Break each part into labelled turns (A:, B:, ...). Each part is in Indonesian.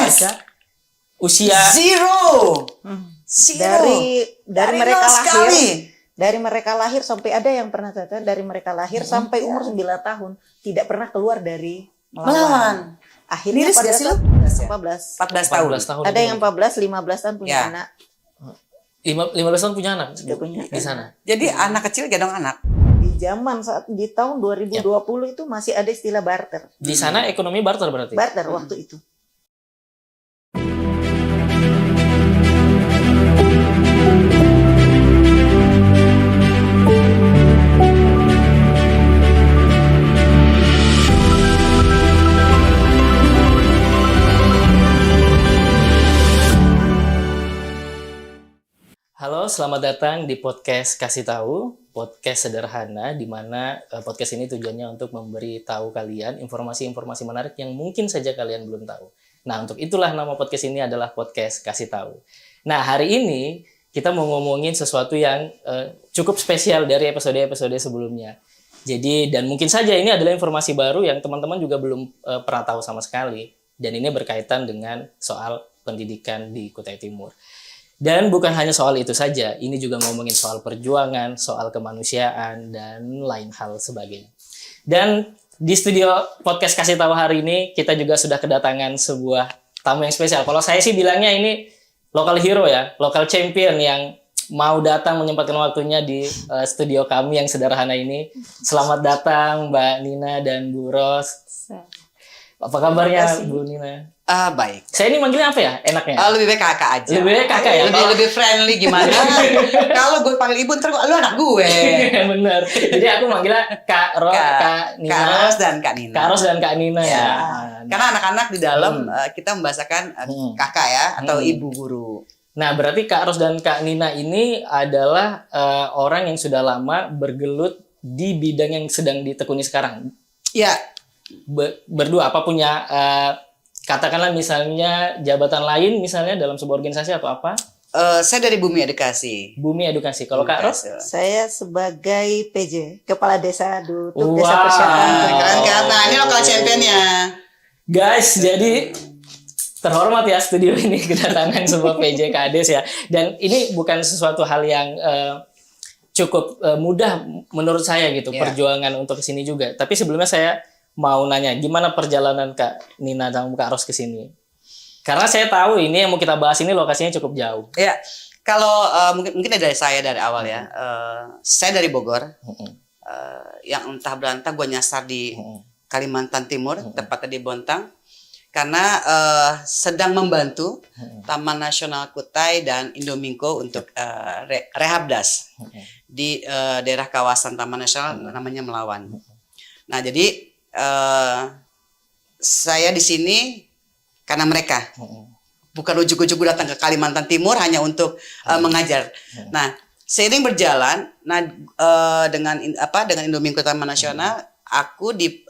A: baca usia
B: Zero.
C: Dari mereka
B: nol
C: lahir.
B: sekali.
C: Dari mereka lahir sampai ada yang pernah catat dari mereka lahir sampai umur 9 tahun tidak pernah keluar dari melawan. Akhirnya
B: Miris
C: pada
B: gak sih lu?
C: saat
B: 14 tahun.
A: 14 tahun.
C: ada yang 14, 15 tahun punya
B: Ya.
C: anak.
A: 15 tahun punya anak
C: Sudah punya
A: di sana.
B: Jadi anak kecil gendong anak.
C: Di tahun 2020 itu masih ada istilah barter.
A: Di sana ekonomi barter berarti.
C: Barter waktu itu.
A: Halo, selamat datang di podcast Kasih Tahu, podcast sederhana di mana podcast ini tujuannya untuk memberi tahu kalian informasi-informasi menarik yang mungkin saja kalian belum tahu. Nah, untuk itulah nama podcast ini adalah podcast Kasih Tahu. Nah, hari ini kita mau ngomongin sesuatu yang cukup spesial dari episode-episode sebelumnya. Jadi, dan mungkin saja ini adalah informasi baru yang teman-teman juga belum pernah tahu sama sekali. Dan ini berkaitan dengan soal pendidikan di Kutai Timur. Dan bukan hanya soal itu saja, ini juga ngomongin soal perjuangan, soal kemanusiaan, dan lain hal sebagainya. Dan di studio podcast Kasih Tahu hari ini, kita juga sudah kedatangan sebuah tamu yang spesial. Kalau saya sih bilangnya ini local hero ya, local champion yang mau datang menyempatkan waktunya di studio kami yang sederhana ini. Selamat datang Mbak Nina dan Bu Ros. Apa kabarnya Bu Nina?
B: Baik.
A: Saya ini manggilnya apa ya enaknya?
B: Lebih baik kakak aja.
A: Lebih baik kakak ya?
B: Lebih friendly gimana? Kalau gue panggil ibu ntar lu anak gue.
A: Bener. Jadi aku manggilnya Kak Nina.
B: Kak Ros dan Kak Nina.
A: Kak Ros dan Kak Nina ya.
B: Karena anak-anak di dalam kita membahasakan kakak ya atau ibu guru.
A: Nah, berarti Kak Ros dan Kak Nina ini adalah orang yang sudah lama bergelut di bidang yang sedang ditekuni sekarang.
B: Ya.
A: Berdua apa punya katakanlah misalnya jabatan lain misalnya dalam sebuah organisasi atau apa?
B: Saya dari Bumi Edukasi.
A: Bumi Edukasi. Kalau Kak Ros?
C: Saya sebagai PJ, Kepala Desa Dutuk
A: Wow.
C: Desa Persiapan.
B: Keren kan? Nah, ini lokal championnya.
A: Guys, jadi terhormat ya studio ini kedatangan sebuah PJ Kades ya. Dan ini bukan sesuatu hal yang cukup mudah menurut saya gitu, perjuangan untuk kesini juga. Tapi sebelumnya saya mau nanya, gimana perjalanan Kak Nina dan Kak Ros ke sini? Karena saya tahu ini yang mau kita bahas ini lokasinya cukup jauh.
B: Ya, kalau mungkin dari saya dari awal ya. Saya dari Bogor. Yang entah berantah gue nyasar di Kalimantan Timur, tepatnya di Bontang. Karena sedang membantu Taman Nasional Kutai dan Indominco untuk rehabdas di daerah kawasan Taman Nasional namanya Melawan. Nah, jadi saya di sini karena mereka bukan ujuk-ujuk datang ke Kalimantan Timur hanya untuk mengajar. Nah, seiring berjalan, dengan Indominco Taman Nasional, aku di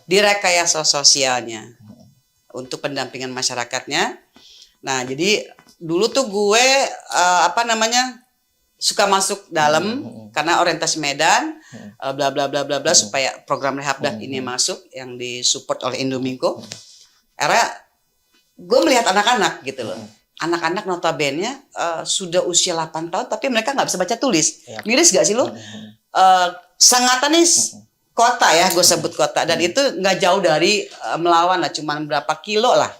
B: di rekayasa sosialnya untuk pendampingan masyarakatnya. Nah, jadi dulu tuh gue suka masuk dalam karena orientasi Medan, bla bla bla bla bla supaya program rehabdas ini masuk yang disupport oleh Indominco. Era gue melihat anak-anak gitu loh. Anak-anak notabene sudah usia 8 tahun tapi mereka nggak bisa baca tulis. Miris gak sih lo? Sangatan nih kota ya, gue sebut kota, dan itu nggak jauh dari Melawan lah, cuman berapa kilo lah.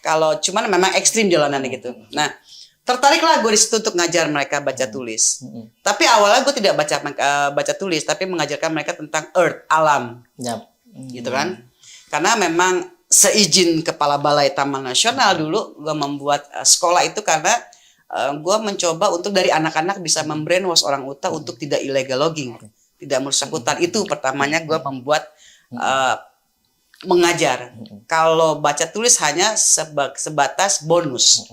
B: Kalau cuman memang ekstrim jalanannya gitu. Nah, tertariklah gue di situ untuk ngajar mereka baca tulis. Tapi awalnya gue tidak baca tulis, tapi mengajarkan mereka tentang earth, alam. Gitu kan. Karena memang seizin Kepala Balai Taman Nasional dulu gue membuat sekolah itu karena gue mencoba untuk dari anak-anak bisa membrainwash orang Uta untuk tidak illegal logging, tidak merusak hutan. Itu pertamanya gue membuat mengajar. Kalau baca tulis hanya sebatas bonus.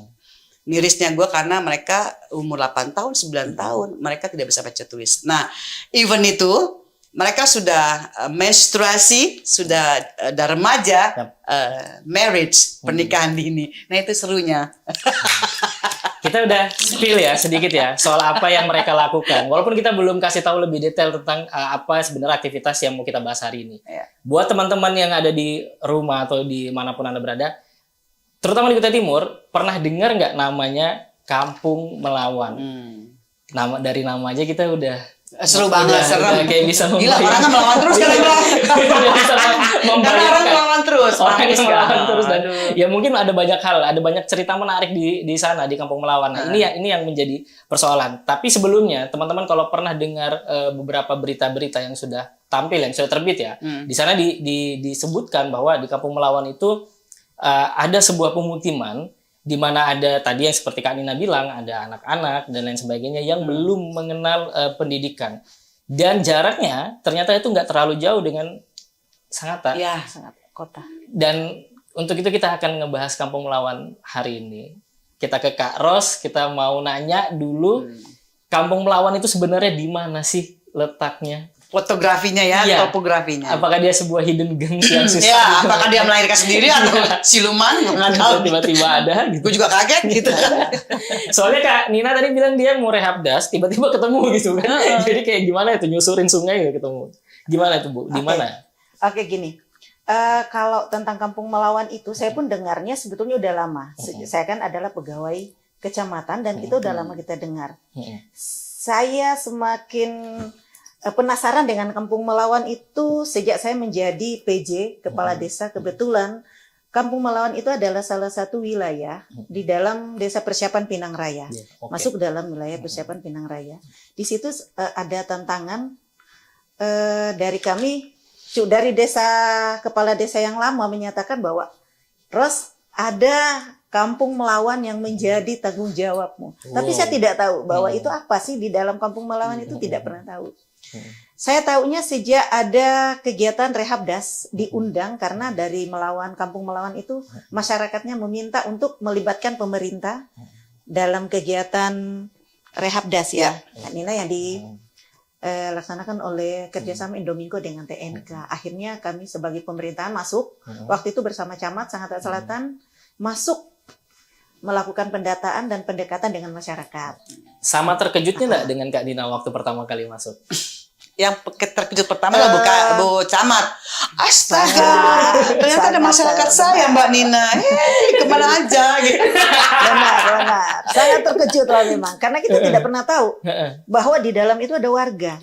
B: Mirisnya gue karena mereka umur 8 tahun, 9 tahun, mereka tidak bisa baca tulis. Nah, even itu, mereka sudah menstruasi, sudah remaja, marriage, pernikahan dini. Nah, itu serunya.
A: kita udah spill ya sedikit ya soal apa yang mereka lakukan. Walaupun kita belum kasih tahu lebih detail tentang apa sebenarnya aktivitas yang mau kita bahas hari ini.
B: Iya.
A: Buat teman-teman yang ada di rumah atau di manapun Anda berada, terutama di Kutai Timur, pernah dengar nggak namanya Kampung Melawan? Dari nama aja kita udah
B: Seru banget, serem.
A: kayak bisa
B: Gila, orang kan melawan terus kan
A: bisa
B: Karena orang melawan terus.
A: orang yang
B: Nangis
A: melawan
B: kan.
A: terus dan
B: Aduh.
A: ya mungkin ada banyak hal, ada banyak cerita menarik di sana di Kampung Melawan. Nah, ini yang menjadi persoalan. Tapi sebelumnya teman-teman kalau pernah dengar beberapa berita-berita yang sudah tampil, yang sudah terbit ya, di sana disebutkan bahwa di Kampung Melawan itu ada sebuah pemukiman di mana ada tadi yang seperti Kak Nina bilang, ada anak-anak dan lain sebagainya yang belum mengenal pendidikan. Dan jaraknya ternyata itu nggak terlalu jauh dengan Sangatta.
C: Ya, sangat kota.
A: Dan untuk itu kita akan ngebahas Kampung Melawan hari ini. Kita ke Kak Ros, kita mau nanya dulu, Kampung Melawan itu sebenarnya di mana sih letaknya?
B: Fotografinya ya,
A: Iya.
B: topografinya.
A: Apakah dia sebuah hidden gems yang susah?
B: Ya, apakah dia melahirkan sendiri atau siluman? Nggak tahu.
A: Tiba-tiba ada gitu.
B: Gue juga kaget gitu.
A: Soalnya Kak Nina tadi bilang dia mau rehab das, tiba-tiba ketemu gitu kan. Jadi kayak gimana itu nyusurin sungai gitu ketemu. Gimana itu Bu? Di mana?
C: Oke, gini. Kalau tentang Kampung Melawan itu, saya pun dengarnya sebetulnya udah lama. Saya kan adalah pegawai kecamatan dan itu udah lama kita dengar. Saya semakin penasaran dengan Kampung Melawan itu sejak saya menjadi PJ, Kepala Desa. Kebetulan Kampung Melawan itu adalah salah satu wilayah di dalam Desa Persiapan Pinang Raya. Masuk dalam wilayah Persiapan Pinang Raya. Di situ ada tantangan dari kami, dari Kepala Desa yang lama menyatakan bahwa Ros, ada Kampung Melawan yang menjadi tanggung jawabmu. Tapi saya tidak tahu bahwa itu apa sih di dalam Kampung Melawan itu, tidak pernah tahu. Saya tahunya sejak ada kegiatan Rehabdas diundang karena dari Kampung Melawan itu masyarakatnya meminta untuk melibatkan pemerintah dalam kegiatan Rehabdas ya. Nina yang dilaksanakan oleh kerjasama Indomingo dengan TNK. Akhirnya kami sebagai pemerintahan masuk waktu itu bersama Camat Sangatta Selatan masuk melakukan pendataan dan pendekatan dengan masyarakat.
A: Sama terkejutnya nggak dengan Kak Dina waktu pertama kali masuk?
B: Yang terkejut pertama adalah Bu Camat. Astaga, ternyata ada masyarakat saya Mbak Nina. Hei, kemana aja gitu.
C: Benar. Sangat terkejut lah memang. Karena kita tidak pernah tahu bahwa di dalam itu ada warga.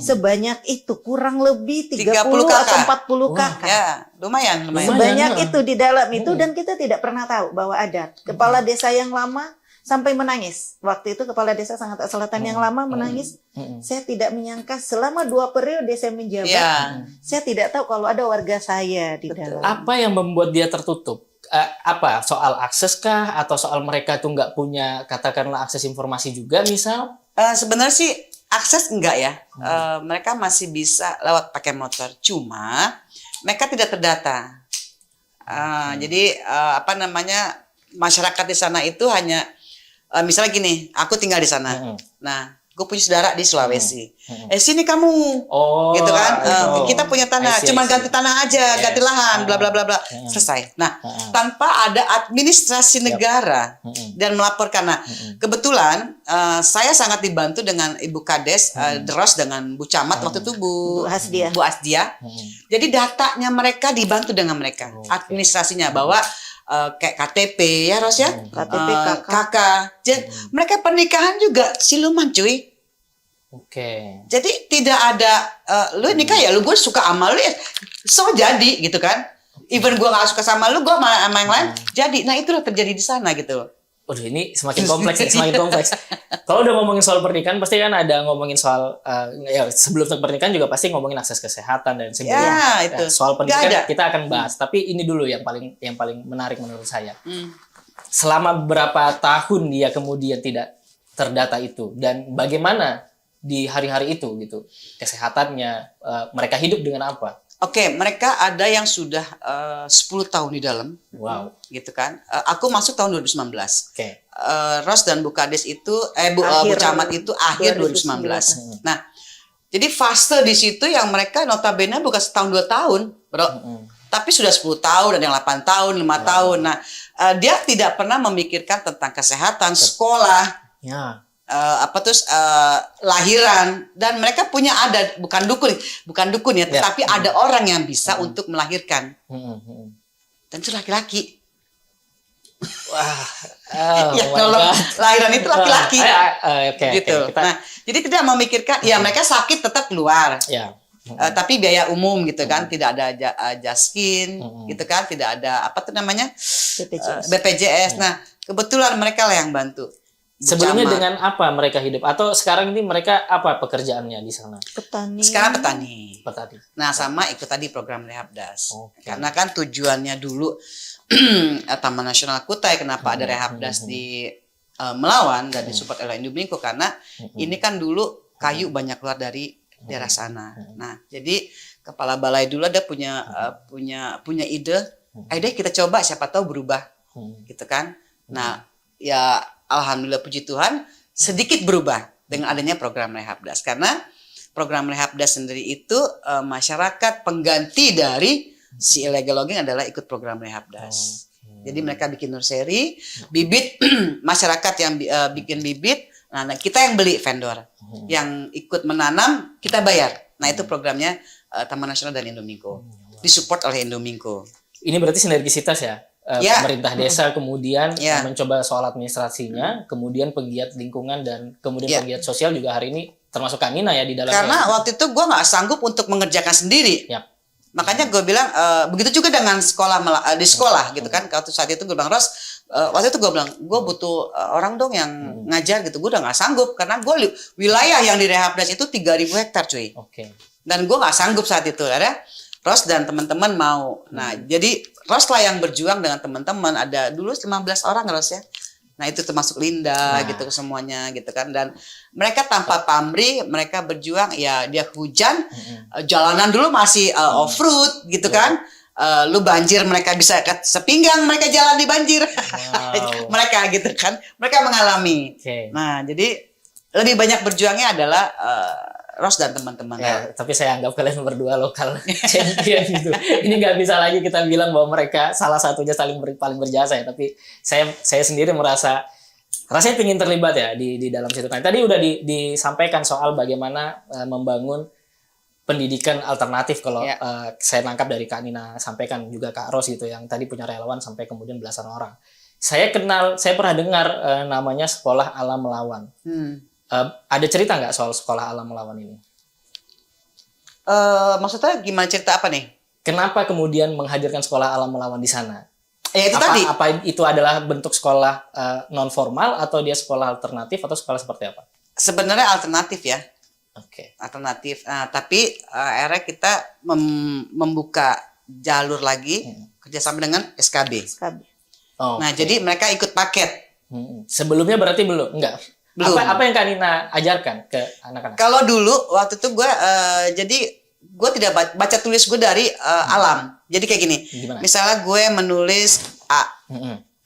C: Sebanyak itu, kurang lebih 30 atau 40 kakak.
B: Ya, lumayan.
C: Sebanyak itu di dalam itu dan kita tidak pernah tahu bahwa ada kepala desa yang lama sampai menangis. Waktu itu Kepala Desa Sangatta Selatan yang lama menangis. Saya tidak menyangka selama 2 periode saya menjabat, saya tidak tahu kalau ada warga saya di dalam.
A: Apa yang membuat dia tertutup? Apa? Soal akses kah? Atau soal mereka tuh nggak punya, katakanlah akses informasi juga misal?
B: Sebenarnya sih akses enggak ya. Mereka masih bisa lewat pakai motor. Cuma mereka tidak terdata. Jadi masyarakat di sana itu hanya misalnya gini, aku tinggal di sana. Nah, gue punya saudara di Sulawesi. Sini kamu, gitu kan? Kita punya tanah, cuma ganti tanah aja, ganti lahan, bla bla bla bla. Selesai. Nah, tanpa ada administrasi negara dan melaporkan. Nah, kebetulan saya sangat dibantu dengan Ibu Kades, Deros dengan Bu Camat waktu itu Bu Hasdia. Jadi datanya mereka dibantu dengan mereka, administrasinya bahwa kayak KTP ya Ros ya,
C: KTP
B: KK. Mereka pernikahan juga siluman cuy.
A: Oke.
B: Jadi tidak ada lu nikah ya lu gue suka sama lu ya, so jadi gitu kan. Even gue gak suka sama lu, gue sama yang lain jadi. Nah itulah terjadi di sana gitu.
A: Waduh, ini semakin kompleks, Kalau udah ngomongin soal pernikahan, pasti kan ada ngomongin soal ya sebelum pernikahan juga pasti ngomongin akses kesehatan dan sebagainya.
B: Ya, itu.
A: Soal pernikahan kita akan bahas, tapi ini dulu yang paling menarik menurut saya. Selama berapa tahun dia kemudian tidak terdata itu dan bagaimana di hari-hari itu gitu kesehatannya, mereka hidup dengan apa?
B: Oke, mereka ada yang sudah 10 tahun di dalam.
A: Wow.
B: Gitu kan. Aku masuk tahun 2019.
A: Oke.
B: Ros dan Bu Kades itu Bu Camat itu akhir 2019. Nah, jadi fase di situ yang mereka notabene bukan setahun 2 tahun, Bro. tapi sudah 10 tahun, ada yang 8 tahun, 5 tahun. Nah, dia tidak pernah memikirkan tentang kesehatan, sekolah,
A: Ya.
B: lahiran, dan mereka punya ada bukan dukun ya, tetapi ada orang yang bisa untuk melahirkan. Dan itu laki-laki.
A: Wah,
B: Ya, nolong lahiran itu laki-laki. Gitu.
A: Kita,
B: Nah, jadi tidak memikirkan, ya mereka sakit tetap keluar.
A: ya.
B: Tapi biaya umum gitu kan, tidak ada jaskin gitu kan, tidak ada apa tuh namanya BPJS. Nah, kebetulan mereka lah yang bantu.
A: Sebelumnya
B: Bersama.
A: dengan apa mereka hidup? Atau sekarang ini mereka apa pekerjaannya di sana?
C: Petani.
B: Sekarang petani.
A: Petani.
B: Nah, sama ikut tadi program Rehabdas.
A: Oke.
B: Karena kan tujuannya dulu Taman Nasional Kutai, kenapa ada Rehabdas di Melawan dan disupport oleh Indominco, karena ini kan dulu kayu banyak keluar dari daerah sana. Nah, jadi kepala balai dulu ada punya ide, ayo deh kita coba, siapa tahu berubah, gitu kan. Nah, ya alhamdulillah puji Tuhan sedikit berubah dengan adanya program Rehabdas, karena program Rehabdas sendiri itu masyarakat pengganti dari si illegal logging adalah ikut program Rehabdas. Jadi mereka bikin nursery, bibit masyarakat yang bikin bibit, nah kita yang beli vendor, yang ikut menanam kita bayar. Nah itu programnya Taman Nasional dan Indominco, disupport oleh Indominco.
A: Ini berarti sinergisitas ya?
B: Ya.
A: Pemerintah desa kemudian mencoba soal administrasinya, kemudian pegiat lingkungan dan kemudian pegiat sosial juga hari ini termasuk Kak Nina ya di dalamnya.
B: Karena waktu itu gue nggak sanggup untuk mengerjakan sendiri.
A: Yap.
B: Makanya gue bilang begitu juga dengan sekolah di sekolah gitu kan. Kalau saat itu gue bilang, Ros, waktu itu gue bilang gue butuh orang dong yang ngajar gitu. Gue udah nggak sanggup karena gue wilayah yang di Rehabdas itu 3.000 hektar cuy.
A: Oke.
B: Dan gue nggak sanggup saat itu. Ada Ros dan teman-teman mau. Nah jadi Ros lah yang berjuang dengan teman-teman. Ada dulu 15 orang Ros ya. Nah itu termasuk Linda gitu semuanya gitu kan. Dan mereka tanpa pamrih, mereka berjuang, ya dia hujan, jalanan dulu masih off-road gitu kan. Lu banjir mereka bisa sepinggang, mereka jalan di banjir. Mereka gitu kan, mereka mengalami. Nah jadi lebih banyak berjuangnya adalah Ros dan teman-teman.
A: Ya, tapi saya anggap kalian berdua lokal champion gitu. Ini nggak bisa lagi kita bilang bahwa mereka salah satunya paling berjasa ya. Tapi saya sendiri merasa rasanya ingin terlibat ya di dalam situ. Nah, tadi udah disampaikan soal bagaimana membangun pendidikan alternatif. Kalau saya nangkap dari Kak Nina sampaikan juga Kak Ros gitu yang tadi punya relawan sampai kemudian belasan orang. Saya pernah dengar namanya Sekolah Alam Melawan. Ada cerita nggak soal Sekolah Alam Melawan ini?
B: Maksudnya gimana cerita apa nih?
A: Kenapa kemudian menghadirkan Sekolah Alam Melawan di sana?
B: Ya itu tadi.
A: Apa itu adalah bentuk sekolah non formal atau dia sekolah alternatif atau sekolah seperti apa?
B: Sebenarnya alternatif ya.
A: Oke.
B: Alternatif. Tapi akhirnya kita membuka jalur lagi kerjasama dengan SKB. Nah jadi mereka ikut paket.
A: Sebelumnya berarti belum? Enggak.
B: Belum.
A: Apa yang Kak Nina ajarkan ke anak-anak?
B: Kalau dulu waktu itu gue jadi gue tidak baca tulis gue dari alam. Jadi kayak gini.
A: Gimana?
B: Misalnya gue menulis A,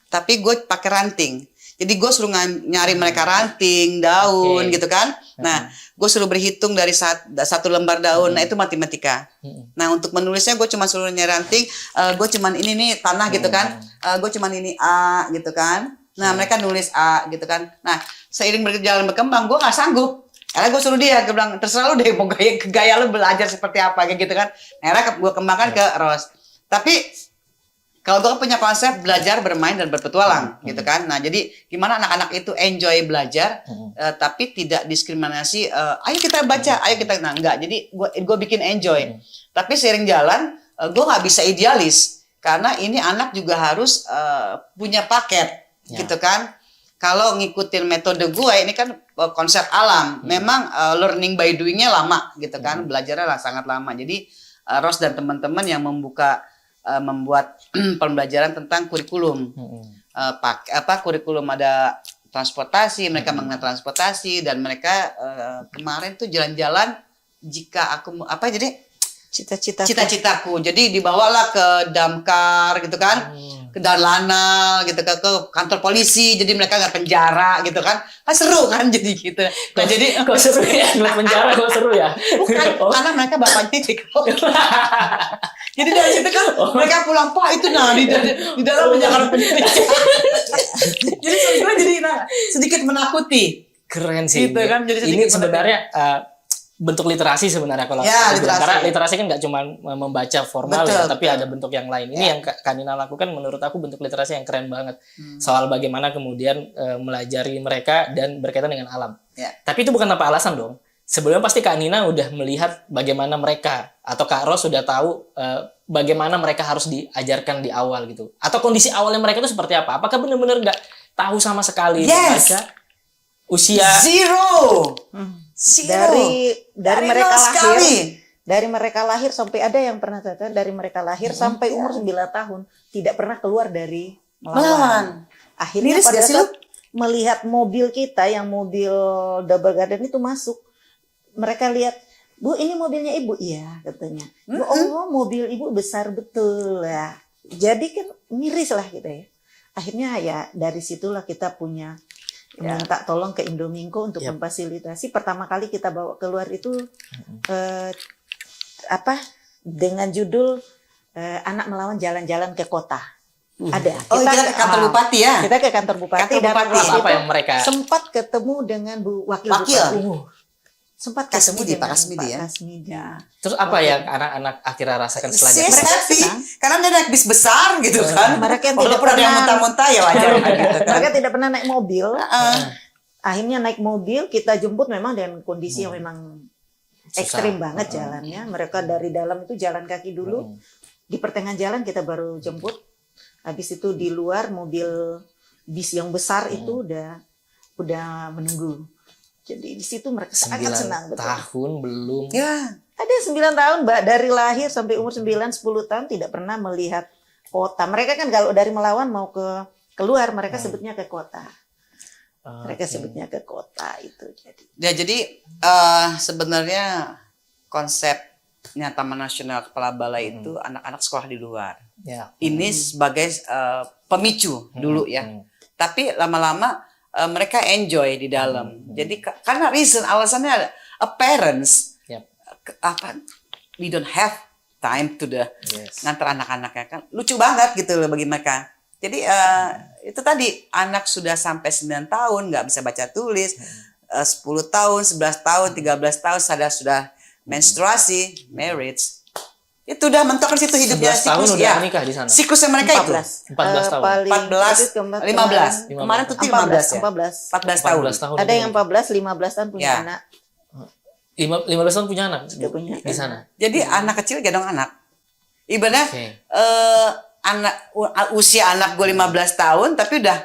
B: tapi gue pakai ranting. Jadi gue suruh nyari mereka ranting, daun gitu kan. Nah, gue suruh berhitung dari satu lembar daun. Nah itu matematika. Nah untuk menulisnya gue cuma suruh nyari ranting. Gue cuman ini nih tanah gitu kan. Gue cuman ini A gitu kan. Nah mereka nulis A gitu kan. Nah seiring berjalan berkembang gue nggak sanggup. Karena gue suruh dia, gue bilang terserah lu deh mau gaya lu belajar seperti apa kayak gitu kan. Akhirnya gue kembangkan ke Ros. Tapi kalau gue punya konsep belajar, bermain dan berpetualang gitu kan. Nah jadi gimana anak-anak itu enjoy belajar, tapi tidak diskriminasi. Ayo kita baca, ayo kita enggak. Jadi gue bikin enjoy. Tapi seiring jalan, gue nggak bisa idealis karena ini anak juga harus punya paket gitu kan. Kalau ngikutin metode gue ini kan konsep alam, memang learning by doing-nya lama gitu kan, belajarnya lah sangat lama. Jadi Ros dan teman-teman yang membuat pembelajaran tentang kurikulum, kurikulum ada transportasi, mereka mengenai transportasi dan mereka kemarin tuh jalan-jalan jika aku cita-citaku. Jadi dibawalah ke damkar gitu kan. ke Darlanal gitu, ke kantor polisi, jadi mereka nggak penjara gitu kan seru kan jadi gitu. Nah jadi
A: Kok seru ya? Ngeliat penjara kok seru ya?
B: bukan karena mereka bapaknya CKO. Jadi dari situ kan mereka pulang, Pak itu di dalam penjara. Jadi sebenarnya jadi sedikit menakuti.
A: Keren sih.
B: Gitu kan, jadi
A: ini
B: sedikit
A: sebenarnya bentuk literasi sebenarnya kalau
B: Ya,
A: aku bilang.
B: literasi.
A: Karena literasi kan nggak cuma membaca formal ya,
B: Betul,
A: tapi
B: betul.
A: ada bentuk yang lain. Ini yang Kak Nina lakukan menurut aku bentuk literasi yang keren banget. Soal bagaimana kemudian melajari mereka dan berkaitan dengan alam.
B: Ya.
A: Tapi itu bukan tanpa alasan dong. Sebelumnya pasti Kak Nina udah melihat bagaimana mereka atau Kak Ros sudah tahu bagaimana mereka harus diajarkan di awal gitu. Atau kondisi awalnya mereka itu seperti apa? Apakah benar-benar nggak tahu sama sekali
B: Yes.
A: membaca? Usia
B: Zero.
C: Dari mereka
B: nol
C: lahir,
B: sekali.
C: dari mereka lahir sampai ada yang pernah kata dari mereka lahir sampai umur 9 tahun tidak pernah keluar dari
B: Melawan.
C: Akhirnya
B: Miris
C: pada
B: gak sih
C: saat melihat mobil kita yang mobil double garden itu masuk, mereka lihat, Bu ini mobilnya Ibu, iya katanya. Bu, oh mobil Ibu besar betul ya. Jadi kan miris lah gitu ya. Akhirnya ya dari situlah kita punya minta tolong ke Indominco untuk memfasilitasi. Pertama kali kita bawa keluar itu dengan judul Anak Melawan Jalan-Jalan ke Kota. Ada.
B: Kita ke kantor bupati ya.
C: Kita ke kantor bupati
B: Kantor
C: dan
B: bupati.
C: waktu
A: apa
C: itu
A: yang mereka
C: sempat ketemu dengan wakil.
B: Wakil.
C: Sempat
B: Kasmidi,
C: ketemu
B: Pak
C: dengan
B: Kasmidi ya.
C: Pak Kasmidi.
A: terus apa yang anak-anak akhirnya rasakan setelah dia
B: Mereka happy
C: senang.
B: karena dia naik bis besar gitu kan.
C: Mereka yang tidak
B: Walaupun ada yang
C: pernah-
B: muntah-muntah ya wajar kan gitu kan.
C: Mereka tidak pernah naik mobil.
B: Heeh.
C: Akhirnya naik mobil, kita jemput memang dengan kondisi yang memang ekstrim banget jalannya. Mereka dari dalam itu jalan kaki dulu. Di pertengahan jalan kita baru jemput. Habis itu di luar mobil bis yang besar itu udah menunggu. Jadi di situ mereka sangat
A: 9
C: senang betul.
A: tahun belum
B: Ya.
C: Ada 9 tahun, Mbak, dari lahir sampai umur 9-10 tahun tidak pernah melihat kota. Mereka kan kalau dari Melawan mau keluar, mereka sebutnya ke kota. Mereka sebutnya ke kota itu.
B: Jadi sebenarnya konsepnya Taman Nasional Kepala Balai itu anak-anak sekolah di luar.
A: ya.
B: Ini sebagai pemicu dulu ya. Tapi lama-lama mereka enjoy di dalam. Jadi karena alasannya ada, parents
A: Yap.
B: we don't have time to
A: Yes.
B: ngantar anak-anaknya kan lucu banget gitu loh bagi mereka. Jadi itu tadi anak sudah sampai 9 tahun nggak bisa baca tulis, 10 tahun, 11 tahun, 13 tahun sudah menstruasi, marriage. Itu udah mentok di situ hidupnya
A: 11 tahun udah menikah di sana.
B: Siklusnya mereka
C: 14.
A: 14 tahun.
B: 14, 15. Kemarin tuh 15 ya.
C: 14.
B: 14 tahun.
A: 14 tahun.
C: Ada yang 14, 15 tahun punya
B: Ya.
C: anak.
A: 15 tahun punya anak
C: Sudah punya
A: di sana.
B: Jadi anak kecil gendong anak. Ibaratnya
A: Oke.
B: usia anak gue 15 tahun tapi udah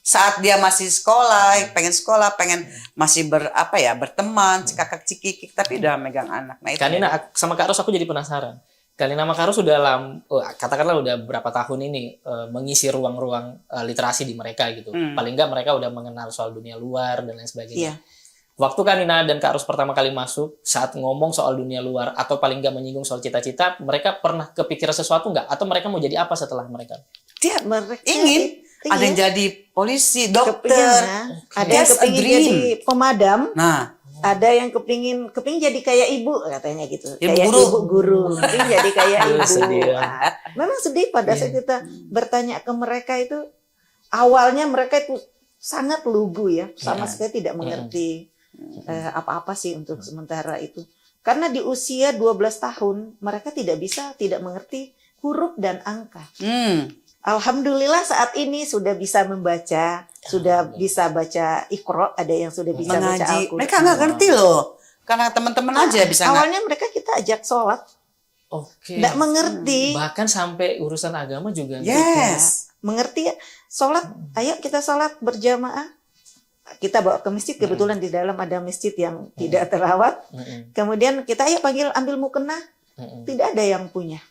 B: saat dia masih sekolah, pengen masih berteman, cikakak cikikik tapi udah megang anak. Nah, itu
A: Kanina sama Kak Ros aku jadi penasaran. Kanina sama Kak Ros sudah katakanlah udah berapa tahun ini mengisi ruang-ruang literasi di mereka gitu. Paling enggak mereka udah mengenal soal dunia luar dan lain sebagainya.
C: Iya.
A: Waktu Kanina dan Kak Ros pertama kali masuk, saat ngomong soal dunia luar atau paling enggak menyinggung soal cita-cita, mereka pernah kepikiran sesuatu enggak? Atau mereka mau jadi apa setelah mereka?
B: dia
C: Mereka
B: ingin ada yang jadi polisi, dokter,
C: Ada yang
B: That's a
C: kepingin
B: dream.
C: jadi pemadam.
B: Nah,
C: Ada yang kepingin jadi kayak ibu katanya gitu.
B: Ibu
C: Kayak
B: guru.
C: ibu guru. Kepingin jadi kayak ibu.
A: Sedih ya.
C: Nah, memang sedih pada saat kita bertanya ke mereka itu. Awalnya mereka itu sangat lugu ya. Sama sekali tidak mengerti apa-apa sih untuk sementara itu. Karena di usia 12 tahun mereka tidak mengerti huruf dan angka. Alhamdulillah saat ini sudah bisa membaca, sudah bisa baca Iqra, ada yang sudah bisa baca
B: mengaji.
C: Al-Quran.
B: Mereka nggak ngerti loh. Karena teman-teman aja bisa nggak.
C: Awalnya mereka kita ajak sholat,
A: Oke.
C: tidak mengerti.
A: Bahkan sampai urusan agama juga.
B: Yes.
C: Mengerti ya, sholat, ayo kita sholat berjamaah. Kita bawa ke masjid, kebetulan di dalam ada masjid yang tidak terawat. Kemudian kita ayo ambil mukena, tidak ada yang punya.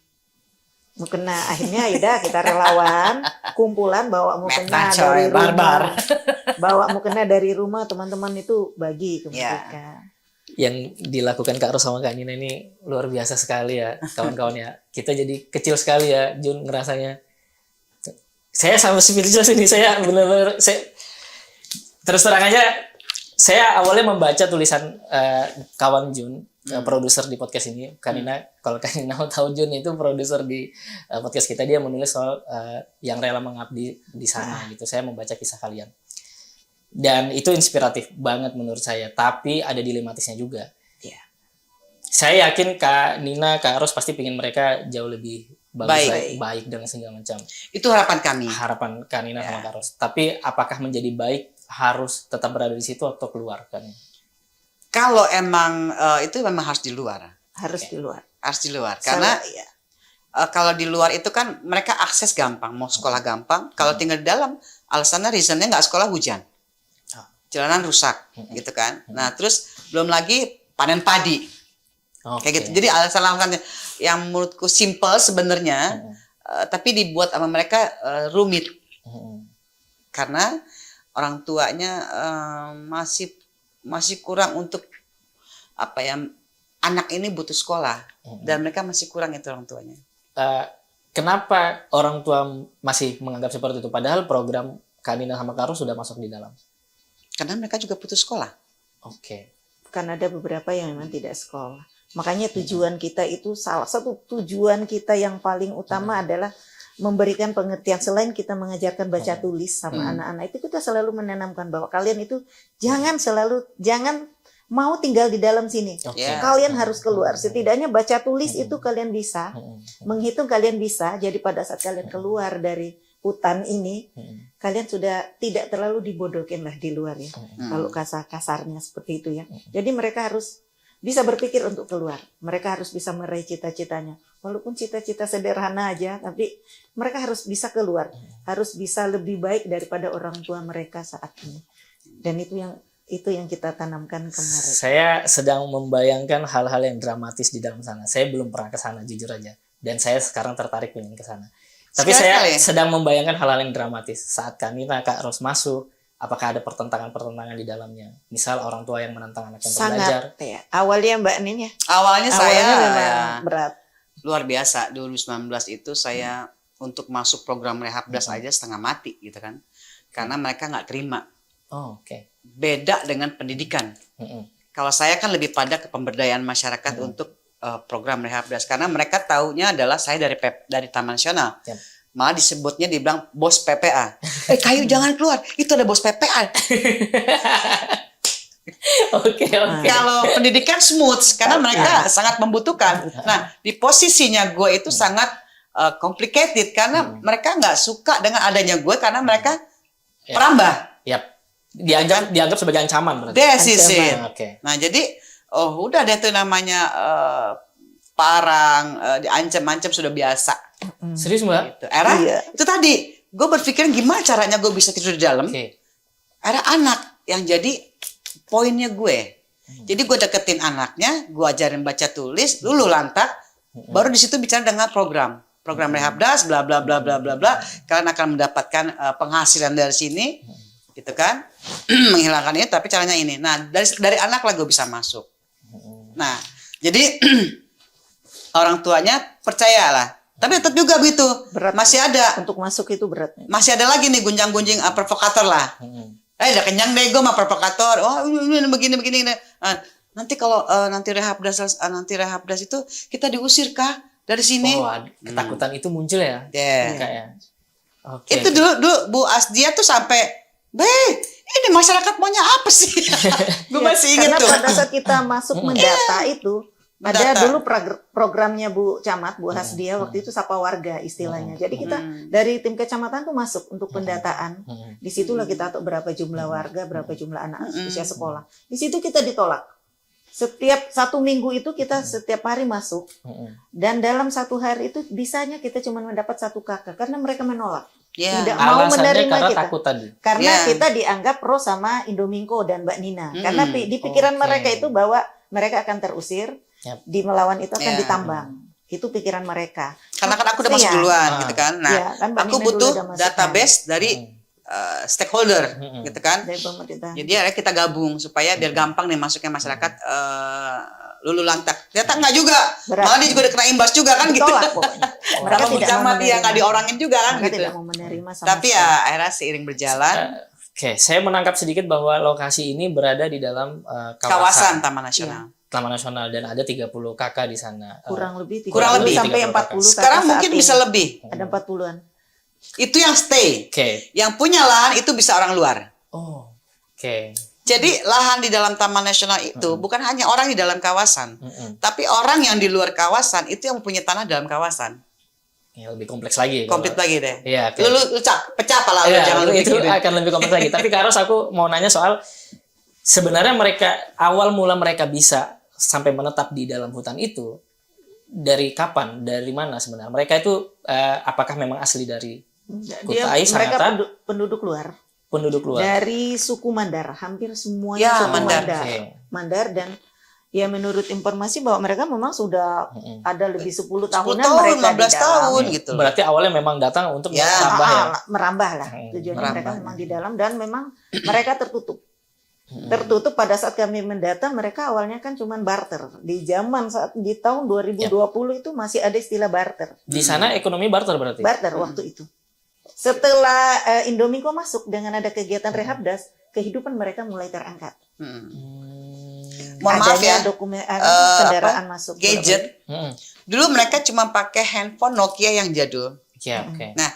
C: Mukena, akhirnya ya kita relawan, kumpulan bawa mukena
B: Meta,
C: dari
B: coy, barbar.
C: rumah. Bawa mukena dari rumah, teman-teman itu bagi ke mereka.
A: Yang dilakukan Kak Ros sama Kak Nina ini luar biasa sekali ya kawan-kawan ya. Kita jadi kecil sekali ya Jun ngerasanya. Saya sama speechless ini, saya benar-benar terus terang aja, saya awalnya membaca tulisan kawan Jun, produser di podcast ini, Kanina. Kalau Kanina mau tahu, Jun itu produser di podcast kita, dia menulis soal yang rela mengabdi di sana gitu. Saya membaca kisah kalian. Dan itu inspiratif banget menurut saya, tapi ada dilematisnya juga.
B: Iya.
A: Saya yakin Kak Nina, Kak Ros pasti pengen mereka jauh lebih
B: Baik.
A: baik dan segala macam.
B: Itu harapan kami.
A: Harapan Kak Nina sama Kak Ros. Tapi apakah menjadi baik harus tetap berada di situ atau keluar kan?
B: Kalau emang itu memang harus di luar.
C: Harus di luar.
B: Harus di luar. Karena kalau di luar itu kan mereka akses gampang, mau sekolah gampang. Kalau tinggal di dalam, alasannya reasonnya nggak sekolah hujan. Jalanan rusak gitu kan. Nah, terus belum lagi panen padi. Kayak gitu. Jadi alasan-alasan yang menurutku simple sebenarnya, tapi dibuat sama mereka rumit. Karena orang tuanya masih kurang untuk anak ini butuh sekolah dan mereka masih kurang itu orang tuanya.
A: Kenapa orang tua masih menganggap seperti itu? Padahal program Kanina sama Karo sudah masuk di dalam.
B: Karena mereka juga butuh sekolah.
A: Oke.
C: Karena ada beberapa yang memang tidak sekolah. Makanya tujuan kita itu, salah satu tujuan kita yang paling utama adalah memberikan pengertian. Selain kita mengajarkan baca tulis sama anak-anak itu, kita selalu menanamkan bahwa kalian itu jangan mau tinggal di dalam sini. Kalian harus keluar. Setidaknya baca tulis itu kalian bisa, menghitung kalian bisa. Jadi pada saat kalian keluar dari hutan ini, kalian sudah tidak terlalu dibodohkan lah di luar ya. Kalau kasarnya seperti itu ya. Jadi mereka harus bisa berpikir untuk keluar. Mereka harus bisa meraih cita-citanya. Walaupun cita-cita sederhana aja, tapi mereka harus bisa keluar. Harus bisa lebih baik daripada orang tua mereka saat ini. Dan itu yang kita tanamkan ke mereka.
A: Saya sedang membayangkan hal-hal yang dramatis di dalam sana. Saya belum pernah ke sana, jujur aja. Dan saya sekarang tertarik ingin ke sana. Tapi saya sedang membayangkan hal-hal yang dramatis. Saat Kanina, Kak Ros masuk, apakah ada pertentangan-pertentangan di dalamnya? Misal orang tua yang menentang anak yang belajar.
C: Sangat ya. Awalnya Mbak Nin ya.
B: Awalnya saya
C: memang berat.
B: Luar biasa. 2019 itu saya untuk masuk program Rehabdas aja setengah mati gitu kan. Karena mereka nggak terima.
A: Oh, oke.
B: Beda dengan pendidikan. Kalau saya kan lebih pada ke pemberdayaan masyarakat untuk program Rehabdas. Karena mereka taunya adalah saya dari Taman Nasional. Malah disebutnya dibilang bos PPA. Kayu jangan keluar, itu ada bos PPA.
A: Oke.
B: Kalau pendidikan smooth, karena mereka sangat membutuhkan. Nah, di posisinya gue itu sangat complicated, karena mereka nggak suka dengan adanya gue, karena mereka perambah.
A: Dianggap sebagai ancaman berarti.
B: Okay. Nah, jadi udah deh tuh namanya parang, diancam-ancam sudah biasa.
A: Serius Mbak?
B: Gitu. Itu tadi gue berpikir gimana caranya gue bisa tidur di dalam. Ada anak yang jadi poinnya gue. Jadi gue deketin anaknya, gue ajarin baca tulis, luluh lantak, baru di situ bicara dengan program Rehabdas, bla bla bla bla bla bla. Kalian akan mendapatkan penghasilan dari sini, gitu kan? Menghilangkan ini, tapi caranya ini. Nah, dari anak lah gue bisa masuk. Nah, jadi orang tuanya percayalah. Tapi tetap juga begitu.
C: Berat.
B: Masih ada.
C: Untuk masuk itu berat.
B: Masih ada lagi nih gunjang-gunjing provokator lah. Udah kenyang deh gue sama provokator. Oh, ini begini. Nanti kalau nanti rehabdas itu kita diusir kah dari sini?
A: Oh, ketakutan itu muncul ya? Kayak.
B: Itu dulu Bu Asdia tuh sampai, ini masyarakat maunya apa sih? Gue masih ingat tuh.
C: Karena pada saat kita masuk mendata itu, ada dulu programnya Bu Camat, Bu Hasdia, waktu itu Sapa Warga istilahnya. Jadi kita dari tim kecamatan tuh masuk untuk pendataan. Disitulah kita tahu berapa jumlah warga, berapa jumlah anak usia sekolah. Di situ kita ditolak. Setiap 1 minggu itu kita setiap hari masuk. Dan dalam 1 hari itu bisanya kita cuma mendapat 1 kakak. Karena mereka menolak. Tidak mau menerima kita.
A: Takut tadi.
C: Karena kita dianggap pro sama Indominco dan Mbak Nina. Karena di pikiran mereka itu bahwa mereka akan terusir. Di melawan itu akan ditambang. Itu pikiran mereka.
B: Karena kan aku udah masuk duluan gitu kan. Nah, kan aku butuh database dari stakeholder gitu kan.
C: Dari pemerintah.
B: Jadi akhirnya kita gabung supaya biar gampang nih masuknya masyarakat lulu lantak. Ternyata enggak juga.
C: Berat.
B: Malah dia juga kena imbas juga kan gitu.
C: Ditolak pokoknya. Mereka
B: Kalau
C: tidak
B: camat
C: mau
B: dia nggak
C: menerima.
B: diorangin juga kan
C: Mereka
B: gitu.
C: tidak mau menerima sama
B: Tapi
C: sekali.
B: ya akhirnya seiring berjalan
A: Oke, saya menangkap sedikit bahwa lokasi ini berada di dalam
B: kawasan Taman Nasional.
A: Taman Nasional dan ada 30 kakak di sana.
C: kurang lebih 30
B: kurang lebih
C: sampai
A: 30
C: 40 kakak
B: Sekarang
C: saat
B: mungkin
C: ini.
B: bisa lebih.
C: Ada 40-an.
B: Itu yang stay.
A: Oke.
B: Yang punya lahan itu bisa orang luar.
A: Oh. Oke.
B: Jadi lahan di dalam Taman Nasional itu bukan hanya orang di dalam kawasan, tapi orang yang di luar kawasan itu yang punya tanah dalam kawasan.
A: Ya, lebih kompleks lagi.
B: Komplit lagi deh.
A: Iya, oke.
B: Lu pecah pala lu,
A: Ya,
B: jangan lu
A: itu
B: pikirin.
A: akan lebih kompleks lagi. Tapi Kak Ros, aku mau nanya soal sebenarnya mereka awal mula mereka bisa sampai menetap di dalam hutan itu dari kapan? Dari mana sebenarnya? Mereka itu apakah memang asli dari Kutai,
C: Mereka
A: Sangatta?
C: penduduk luar.
A: Penduduk luar?
C: Dari suku Mandar, hampir semuanya
B: Ya,
C: suku
B: Mandar.
C: Mandar.
A: Oke.
C: Mandar dan ya menurut informasi bahwa mereka memang sudah ada lebih 10
B: 10
C: tahunan
B: tahun,
C: mereka
B: 15
C: di dalam.
B: tahun gitu.
A: Berarti awalnya memang datang untuk
B: Ya.
A: menambah ya.
C: Merambah lah. Tujuannya
B: Merambah.
C: mereka memang di dalam dan memang mereka tertutup. Tertutup pada saat kami mendata mereka awalnya kan cuman barter. Di zaman saat di tahun 2020 itu masih ada istilah barter.
A: Di sana ekonomi barter berarti.
C: Barter waktu itu. Setelah Indominco masuk dengan ada kegiatan Rehabdas, kehidupan mereka mulai terangkat.
B: Mohon maaf
C: Adanya
B: ya,
C: dokumen kendaraan masuk.
B: gadget.
A: Mm-mm.
B: Dulu mereka cuma pakai handphone Nokia yang jadul.
A: Ya, oke.
B: Nah,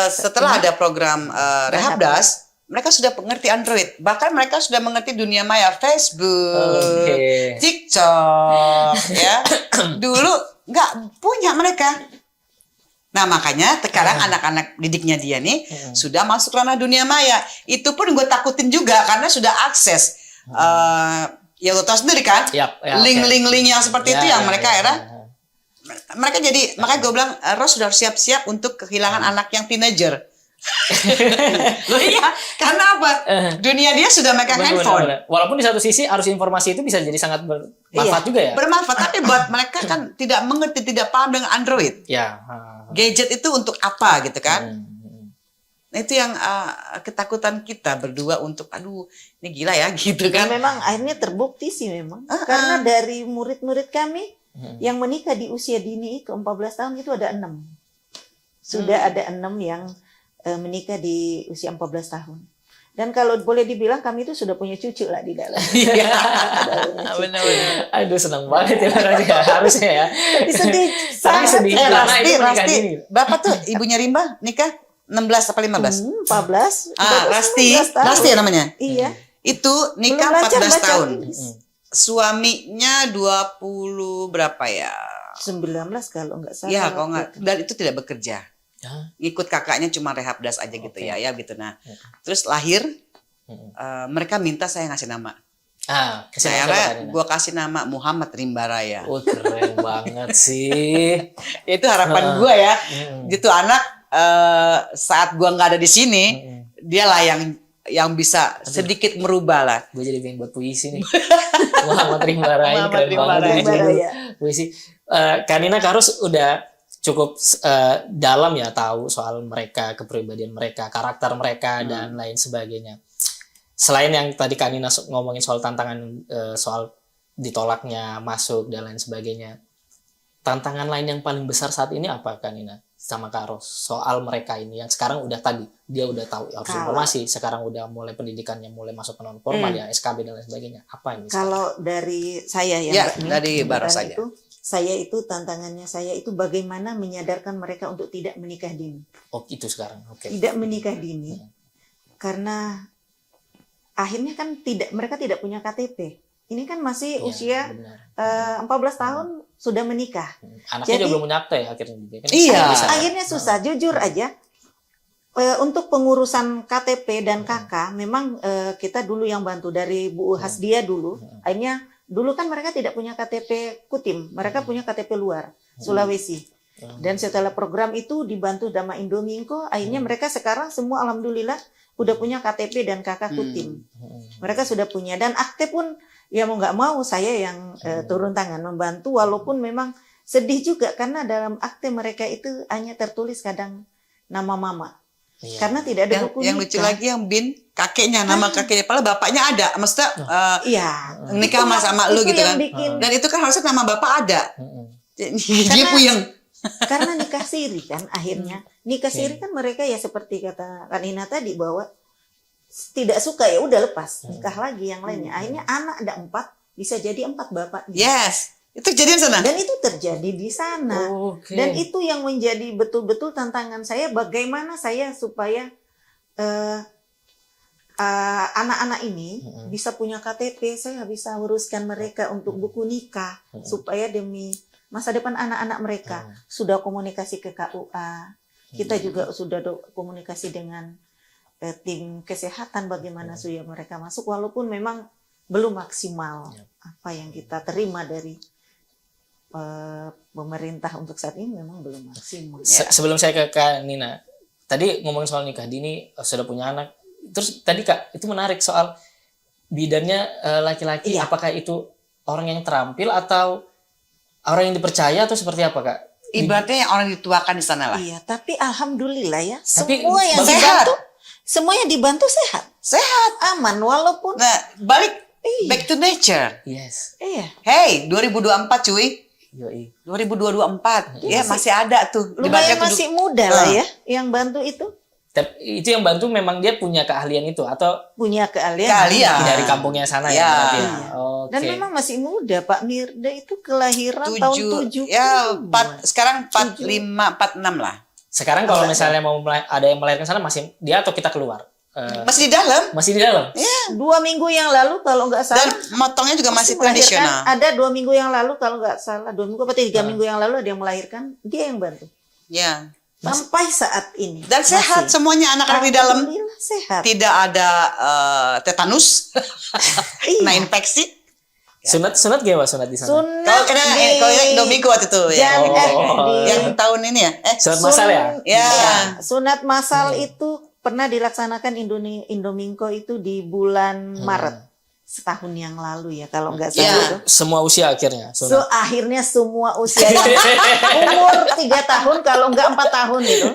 B: setelah ada program Rehabdas, mereka sudah mengerti Android. Bahkan mereka sudah mengerti dunia maya, Facebook,
A: Oke.
B: TikTok, ya. Dulu nggak punya mereka. Nah, makanya sekarang anak-anak didiknya dia nih sudah masuk ranah dunia maya. Itu pun gue takutin juga karena sudah akses. Ya lo tau sendiri kan,
A: Yap, ya, oke.
B: link-link yang seperti itu
A: Ya,
B: yang
A: ya,
B: mereka
A: ya,
B: era
A: ya.
B: mereka jadi, makanya gue bilang Ros sudah siap-siap untuk kehilangan anak yang teenager. Loh iya, karena apa? Dunia dia sudah megang handphone.
A: Benar. Walaupun di satu sisi arus informasi itu bisa jadi sangat bermanfaat juga ya.
B: Bermanfaat, tapi buat mereka kan tidak mengerti, tidak paham dengan Android.
A: Ya.
B: Gadget itu untuk apa gitu kan? Nah, itu yang ketakutan kita berdua untuk, aduh ini gila ya gitu
C: Dan
B: kan.
C: memang akhirnya terbukti sih memang. Karena dari murid-murid kami yang menikah di usia dini itu 14 tahun itu ada 6. Sudah ada 6 yang menikah di usia 14 tahun. Dan kalau boleh dibilang kami itu sudah punya cucu lah di dalam.
A: Iya.
B: Benar-benar.
A: Aduh, senang banget ya berarti ya, harusnya ya.
C: Tapi sedih,
A: Tapi
C: sangat
A: sedih karena
B: Rasti,
A: itu menikah
B: Rasti,
A: dini.
B: berapa tuh ibunya Rimba nikah? 16 apa 15?
C: 14.
B: Rasti,
C: 19 tahun.
B: Rasti ya namanya?
C: Iya.
B: Itu nikah
C: Belum lancar
B: 14
C: baca
B: tahun.
C: tulis.
B: Suaminya 20 berapa ya?
C: 19 kalau nggak salah.
B: Ya, kalau
C: waktu
B: nggak,
C: itu.
B: dan itu tidak bekerja.
A: Ya.
B: Ikut kakaknya cuma Rehabdas aja gitu ya gitu. Nah, terus lahir, mereka minta saya ngasih nama.
A: Kasih
B: Saya
A: nama siapa, Karina?
B: gue kasih nama Muhammad Rimbaraya.
A: Oh, keren banget sih.
B: Itu harapan gue ya. Gitu anak saat gue nggak ada di sini, dialah yang bisa sedikit merubah lah.
A: Gue jadi pengen buat puisi nih. Muhammad Rimbaraya,
B: Muhammad
A: keren banget.
B: Rimbaraya.
A: ini judul
C: Rimbaraya.
A: Puisi. Kanina Karus udah cukup dalam ya tahu soal mereka, kepribadian mereka, karakter mereka dan lain sebagainya. Selain yang tadi Kanina ngomongin soal tantangan soal ditolaknya masuk dan lain sebagainya. Tantangan lain yang paling besar saat ini apa Kanina sama Karos soal mereka ini yang sekarang udah tadi dia udah tahu harus informasi, sekarang udah mulai pendidikannya mulai masuk ke non formal ya SKB dan lain sebagainya. Apa ini?
C: Kalau dari saya ya,
B: Ya,
C: Mbak Nin,
B: dari Baros
C: dan
B: saja.
C: itu, saya itu tantangannya saya itu bagaimana menyadarkan mereka untuk tidak menikah dini.
A: Oh, itu sekarang. Oke.
C: Tidak menikah dini. Karena akhirnya kan mereka tidak punya KTP. Ini kan masih
A: Iya,
C: usia
A: benar.
C: 14 tahun sudah menikah.
A: Anaknya
C: Jadi-
A: juga belum punya akte ya akhirnya. Kan
B: Iya.
A: bisa.
C: Akhirnya susah, jujur aja. Untuk pengurusan KTP dan KK, memang kita dulu yang bantu dari Bu Hasdia dulu. Akhirnya dulu kan mereka tidak punya KTP Kutim, mereka punya KTP luar, Sulawesi. Dan setelah program itu dibantu sama Indominco, akhirnya mereka sekarang semua alhamdulillah udah punya KTP dan KK Kutim. Mereka sudah punya dan akte pun ya mau nggak mau saya yang turun tangan membantu, walaupun memang sedih juga karena dalam akte mereka itu hanya tertulis kadang nama mama.
A: Iya.
C: Karena tidak ada buku
B: Yang lucu
C: nikah.
B: lagi yang Bin kakeknya, nama kakeknya, padahal bapaknya ada, maksudnya
C: Iya.
B: nikah
C: Itu
B: sama lu
C: itu
B: gitu
C: yang
B: kan.
C: bikin-
B: Dan itu kan harusnya nama bapak ada. Dia
C: Karena-
B: puyeng.
C: Karena nikah siri kan akhirnya. Nikah siri kan mereka ya seperti kata Kanina tadi bahwa tidak suka ya udah lepas, nikah lagi yang lainnya. Akhirnya anak ada 4, bisa jadi 4 bapak.
B: Yes, itu kejadian sana.
C: Dan itu terjadi di sana.
A: Oke.
C: Dan itu yang menjadi betul-betul tantangan saya, bagaimana saya supaya anak-anak ini bisa punya KTP, saya bisa uruskan mereka untuk buku nikah, supaya demi masa depan anak-anak mereka. Sudah komunikasi ke KUA, kita juga sudah komunikasi dengan tim kesehatan bagaimana supaya mereka masuk, walaupun memang belum maksimal apa yang kita terima dari pemerintah untuk saat ini, memang belum maksimal.
A: Sebelum saya ke Kak Nina, tadi ngomongin soal nikah dini, sudah punya anak. Terus tadi Kak, itu menarik soal bidannya laki-laki.
C: Iya.
A: Apakah itu orang yang terampil atau orang yang dipercaya atau seperti apa Kak?
B: Ibaratnya yang orang dituakan di sana lah.
C: Iya, tapi alhamdulillah ya,
A: Tapi
C: semua yang
B: sehat.
C: dibantu, semua yang dibantu sehat,
B: Sehat.
C: aman, walaupun
B: Nah, balik back to nature.
A: Yes.
C: iya,
B: Hey, 2024 cuy.
A: Yoi.
B: 2024. Ya, masih ada tuh.
C: lumayan
B: Ibaratnya
C: masih muda lah
B: Ah.
C: ya, yang bantu itu
A: Tapi itu yang bantu memang dia punya keahlian itu atau
C: punya keahlian.
B: Keahlian.
A: dari kampungnya sana
B: Ya.
A: ya berarti ya?
C: Iya.
A: Oke.
C: Dan memang masih muda, Pak Mirda itu kelahiran tahun 70.
B: Ya, sekarang 45, 46 lah.
A: Sekarang kalau misalnya mau ada yang melahirkan sana masih dia atau kita keluar?
B: Masih di dalam.
A: Masih di dalam?
C: 2 minggu yang lalu kalau nggak salah.
B: Dan motongnya juga masih
C: melahirkan,
B: tradisional.
C: ada 2 minggu yang lalu kalau nggak salah, 2 minggu atau 3 minggu yang lalu ada yang melahirkan, dia yang bantu.
B: Ya.
C: Sampai saat ini.
B: Dan sehat
C: masih.
B: semuanya anak-anak di dalam.
C: Alhamdulillah sehat.
B: Tidak ada tetanus, kena infeksi.
A: Sunat gimana sunat di sana?
C: Sunat
B: Kalau kena Indomico waktu itu ya.
C: Jan-
A: Oh.
B: Yang tahun ini ya.
A: Sunat masal ya?
B: Ya.
C: Sunat masal itu pernah dilaksanakan Indominco itu di bulan Maret setahun yang lalu ya kalau nggak salah
B: Ya.
C: itu.
A: Semua usia akhirnya sunat.
C: Akhirnya semua usia umur 3 tahun kalau nggak 4 tahun itu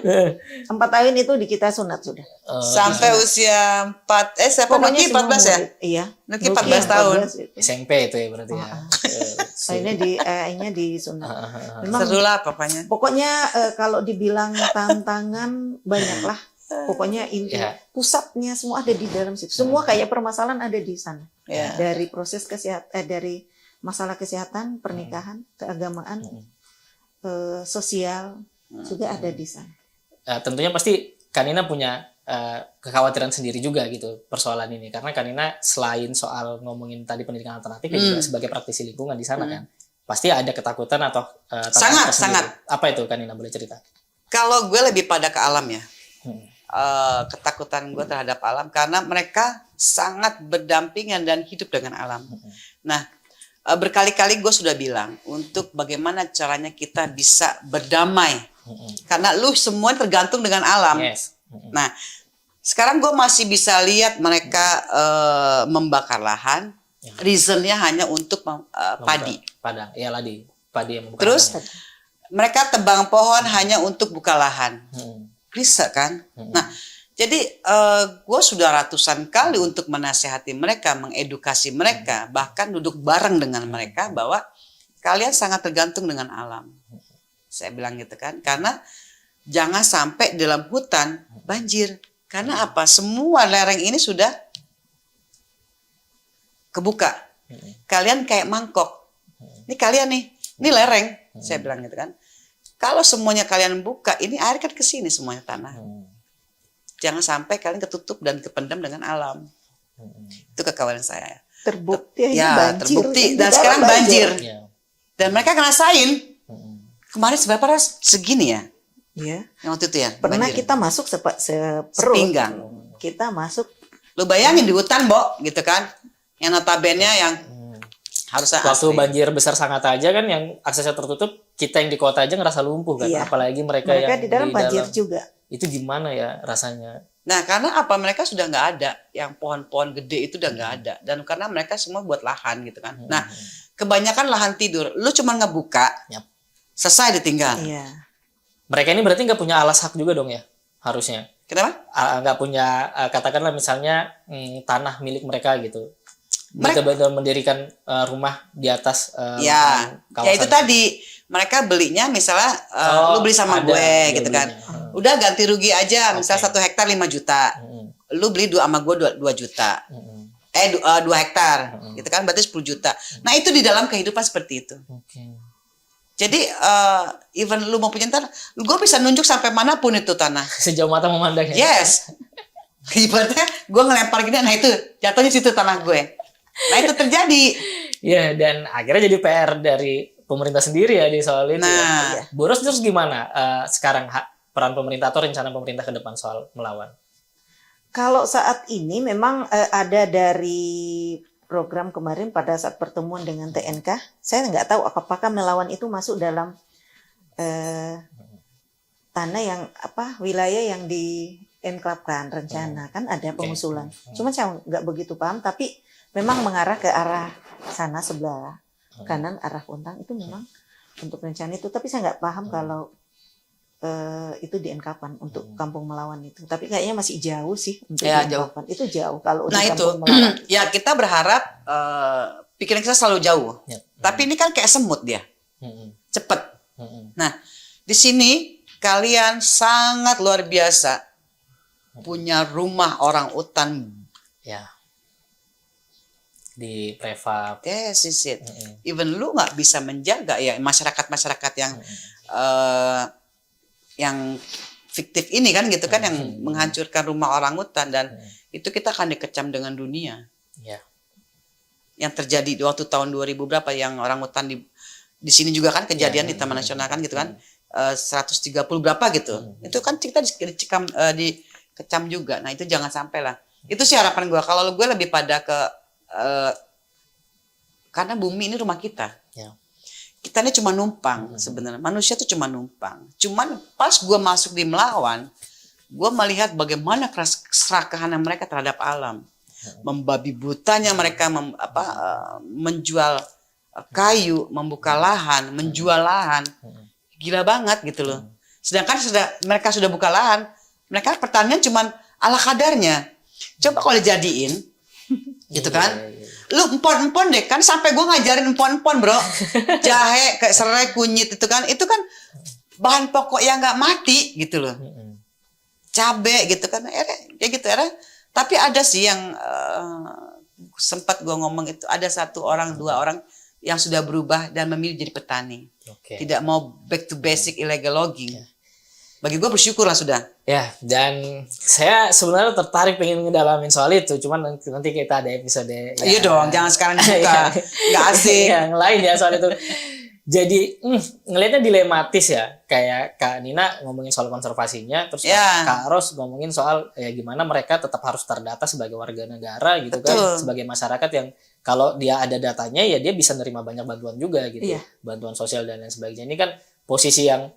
C: 4 tahun itu di kita sunat sudah.
B: Sampai usia 4 siapa Nuki
C: semua
B: 14 ya?
C: murid. Iya.
B: Nuki 14 tahun.
C: itu.
A: SMP itu ya berarti ya.
C: Akhirnya di sunat. Memang
B: Seru lah pokoknya.
C: pokoknya kalau dibilang tantangan banyak lah. Pokoknya inti
A: Ya.
C: pusatnya semua ada di dalam situ. Semua kayak permasalahan ada di sana.
B: Ya.
C: Dari proses kesehatan, dari masalah kesehatan, pernikahan, keagamaan, sosial juga ada di sana.
A: Tentunya pasti Kanina punya kekhawatiran sendiri juga gitu persoalan ini karena Kanina selain soal ngomongin tadi pendidikan alternatif ya juga sebagai praktisi lingkungan di sana kan pasti ada ketakutan atau tantangan tersendiri.
B: Sangat.
A: Apa itu Kanina boleh cerita?
B: Kalau gue lebih pada ke alam ya. Ketakutan gue terhadap alam karena mereka sangat berdampingan dan hidup dengan alam. Nah, berkali-kali gue sudah bilang untuk bagaimana caranya kita bisa berdamai. Karena lu semua tergantung dengan alam.
A: Yes.
B: Nah, sekarang gue masih bisa lihat mereka membakar lahan. Reasonnya hanya untuk padi.
A: Padang, ya ladi, padi yang membuka
B: Terus
A: lahannya.
B: mereka tebang pohon hanya untuk buka lahan.
A: Hmm.
B: Bisa kan? Nah, jadi gue sudah ratusan kali untuk menasehati mereka, mengedukasi mereka, bahkan duduk bareng dengan mereka bahwa kalian sangat tergantung dengan alam. Saya bilang gitu kan, karena jangan sampai dalam hutan banjir. Karena apa? Semua lereng ini sudah kebuka. Kalian kayak mangkok. Ini kalian nih, ini lereng. Saya bilang gitu kan. Kalau semuanya kalian buka, ini air kan ke sini semuanya tanah. Jangan sampai kalian ketutup dan kependam dengan alam. Itu kekhawatiran saya.
C: Terbukti
B: Ya,
C: banjir.
B: terbukti.
C: Di
B: Dan
C: dalam
B: sekarang banjir.
A: Ya.
B: Dan mereka ngerasain. Kemarin seberapa Ras? Segini ya?
C: Ya.
B: Yang waktu itu ya?
C: Pernah
B: banjir.
C: kita masuk seperut.
B: Sepinggang.
C: Kita masuk
B: Lu bayangin di hutan, Bo, gitu kan? Yang notabene yang harusnya
A: Waktu
B: asli.
A: banjir besar sangat aja kan yang aksesnya tertutup, kita yang di kota aja ngerasa lumpuh kan.
C: Iya.
A: Apalagi mereka yang
C: mereka di dalam banjir juga.
A: Itu gimana ya rasanya?
B: Nah, karena apa? Mereka sudah nggak ada. Yang pohon-pohon gede itu udah nggak ada. Dan karena mereka semua buat lahan gitu kan. Nah, kebanyakan lahan tidur. Lu cuma ngebuka,
A: Yap.
B: selesai ditinggal.
C: Iya.
A: Mereka ini berarti nggak punya alas hak juga dong ya? Harusnya.
B: Kenapa?
A: Nggak punya katakanlah misalnya tanah milik mereka gitu.
B: Mereka-
A: Betul-betul mendirikan rumah di atas
B: Ya,
A: kawasan.
B: ya itu tadi mereka belinya misalnya lu beli sama
A: ada
B: gue
A: dia
B: gitu kan.
A: belinya.
B: Udah ganti rugi aja, misal
A: Oke.
B: 1 hektar 5 juta. Lu beli sama gue 2 juta. 2 hektar gitu kan, berarti 10 juta. Nah, itu di dalam kehidupan seperti itu.
A: Oke.
B: Jadi even lu mau punya tanah, gue bisa nunjuk sampai manapun itu tanah.
A: Sejauh mata memandang ya.
B: Yes. Ibaratnya gue ngelempar gini, nah itu jatuhnya situ tanah gue. Nah, itu terjadi.
A: Ya, dan akhirnya jadi PR dari pemerintah sendiri ya di soal itu.
B: Nah.
A: Ya. Boros terus gimana sekarang peran pemerintah atau rencana pemerintah ke depan soal melawan?
C: Kalau saat ini memang ada dari program kemarin pada saat pertemuan dengan TNK, saya nggak tahu apakah melawan itu masuk dalam tanah yang wilayah yang dienklapkan rencana, kan ada pengusulan. Cuma saya nggak begitu paham, tapi memang mengarah ke arah sana sebelah kanan arah Puntang itu memang untuk rencana itu. Tapi saya nggak paham kalau itu dienklapkan untuk Kampung Melawan itu. Tapi kayaknya masih jauh sih untuk
B: Ya,
C: dienklapkan. Itu jauh kalau
B: Nah,
C: di
B: itu
C: Kampung Melawan.
B: ya kita berharap pikiran kita selalu jauh.
A: Ya.
B: Tapi ini kan kayak semut dia. Cepet. Nah, di sini kalian sangat luar biasa punya rumah orang utan.
A: Ya. Di prefab.
B: Yes, is it. Even lu nggak bisa menjaga ya masyarakat yang fiktif ini kan gitu kan, yang menghancurkan rumah orang utan, dan itu kita akan dikecam dengan dunia.
A: Ya.
B: Yang terjadi di waktu tahun 2000 berapa yang orang utan di sini juga kan kejadian di Taman Nasional kan gitu kan, 130 berapa gitu. Itu kan kita dikecam juga. Nah, itu jangan sampai lah. Itu sih harapan gue. Kalau gue lebih pada ke karena bumi ini rumah kita.
A: Ya.
B: Kita ini cuma numpang sebenarnya. Manusia itu cuma numpang. Cuman pas gue masuk di Melawan, gue melihat bagaimana keserakahan mereka terhadap alam. Membabi butanya mereka menjual kayu, membuka lahan, menjual lahan. Gila banget gitu loh. Sedangkan mereka sudah buka lahan, mereka pertanian cuman ala kadarnya. Coba kalau dijadiin, gitu kan? Lu empon-empon deh kan, sampai gue ngajarin empon-empon bro, jahe kayak serai, kunyit itu kan bahan pokok yang nggak mati gitu loh, cabe gitu kan, kayak gitu tapi ada sih yang sempat gue ngomong itu, ada 1 orang 2 orang yang sudah berubah dan memilih jadi petani, tidak mau back to basic illegal logging. Bagi gue bersyukur lah sudah.
A: Ya, dan saya sebenarnya tertarik pengen ngedalamin soal itu, cuman nanti kita ada episode.
B: Iya dong, jangan sekarang dibuka, nggak asik.
A: Yang lain ya soal itu. Jadi ngelihatnya dilematis ya, kayak Kak Nina ngomongin soal konservasinya, terus Kak Ros ngomongin soal ya gimana mereka tetap harus terdata sebagai warga negara gitu. Betul. Kan, sebagai masyarakat yang kalau dia ada datanya ya dia bisa nerima banyak bantuan juga gitu, bantuan sosial dan lain sebagainya. Ini kan posisi yang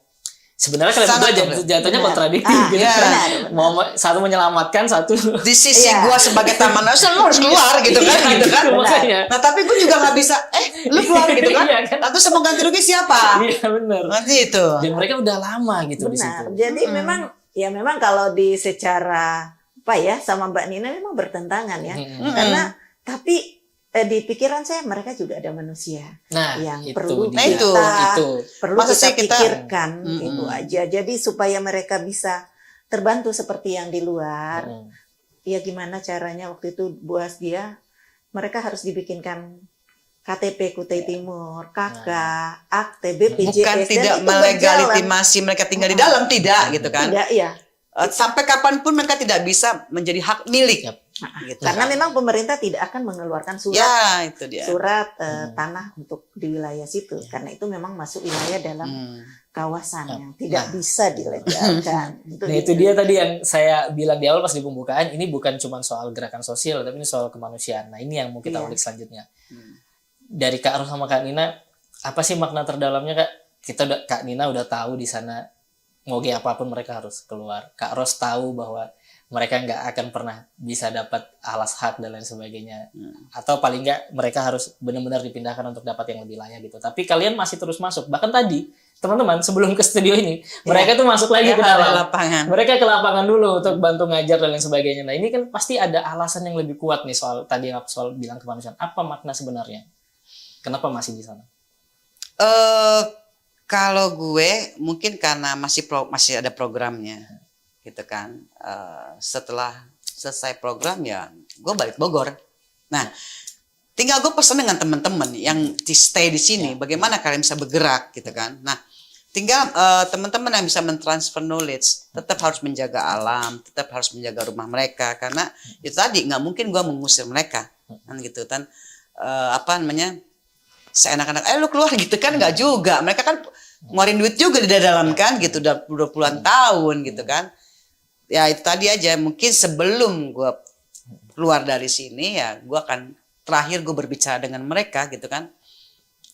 A: sebenarnya kalian berdua jatuhnya kontradiktif gitu kan. Mau satu menyelamatkan, satu
B: di sisi gua sebagai Taman Nasional lu harus keluar gitu kan, gitu kan. Nah, tapi gua juga nggak bisa lu keluar gitu kan. Lalu semua ganti rugi siapa?
A: Iya benar.
B: Nanti itu.
A: Dan mereka udah lama gitu di situ.
C: Jadi memang kalau di secara sama Mbak Nina memang bertentangan ya. Karena tapi di pikiran saya mereka juga ada manusia yang perlu kita pikirkan itu aja. Jadi supaya mereka bisa terbantu seperti yang di luar. Ya gimana caranya waktu itu Bu Hasgia, mereka harus dibikinkan KTP Kutai Timur, KK, akte, BPJS.
B: Bukan tidak melegitimasi mereka tinggal di dalam, tidak gitu kan.
C: Tidak, iya.
B: Sampai kapanpun mereka tidak bisa menjadi hak milik.
C: Gitu. Karena memang pemerintah tidak akan mengeluarkan surat
B: itu dia.
C: surat tanah untuk di wilayah situ, karena itu memang masuk wilayah dalam kawasan yang tidak bisa dilegalkan.
A: Nah itu dia tadi yang saya bilang di awal pas di pembukaan, ini bukan cuma soal gerakan sosial tapi ini soal kemanusiaan. Nah ini yang mau kita ulik selanjutnya. Dari Kak Ros sama Kak Nina, apa sih makna terdalamnya Kak? Kak Nina udah tahu di sana mau kayak apapun mereka harus keluar. Kak Ros tahu bahwa mereka nggak akan pernah bisa dapat alas hak dan lain sebagainya. Atau paling nggak mereka harus benar-benar dipindahkan untuk dapat yang lebih layak gitu. Tapi kalian masih terus masuk. Bahkan tadi teman-teman sebelum ke studio ini, mereka tuh masuk lagi ke
B: Ke
A: dalam
B: lapangan.
A: Mereka ke lapangan dulu untuk bantu ngajar dan lain sebagainya. Nah, ini kan pasti ada alasan yang lebih kuat nih soal tadi yang aku soal bilang kemanusiaan. Apa makna sebenarnya? Kenapa masih di sana?
B: Kalau gue mungkin karena masih ada programnya, gitu kan. Setelah selesai program ya, gue balik Bogor. Nah, tinggal gue pesan dengan teman-teman yang stay di sini, bagaimana kalian bisa bergerak, gitu kan. Nah, tinggal teman-teman yang bisa mentransfer knowledge, tetap harus menjaga alam, tetap harus menjaga rumah mereka, karena itu tadi nggak mungkin gue mengusir mereka, kan gitu kan. Seenak-enak, lu keluar gitu kan, nggak juga. Mereka kan ngeluarin duit juga di dalam kan, gitu, udah puluhan tahun gitu kan. Ya itu tadi aja, mungkin sebelum gue keluar dari sini ya, gue akan terakhir gue berbicara dengan mereka gitu kan,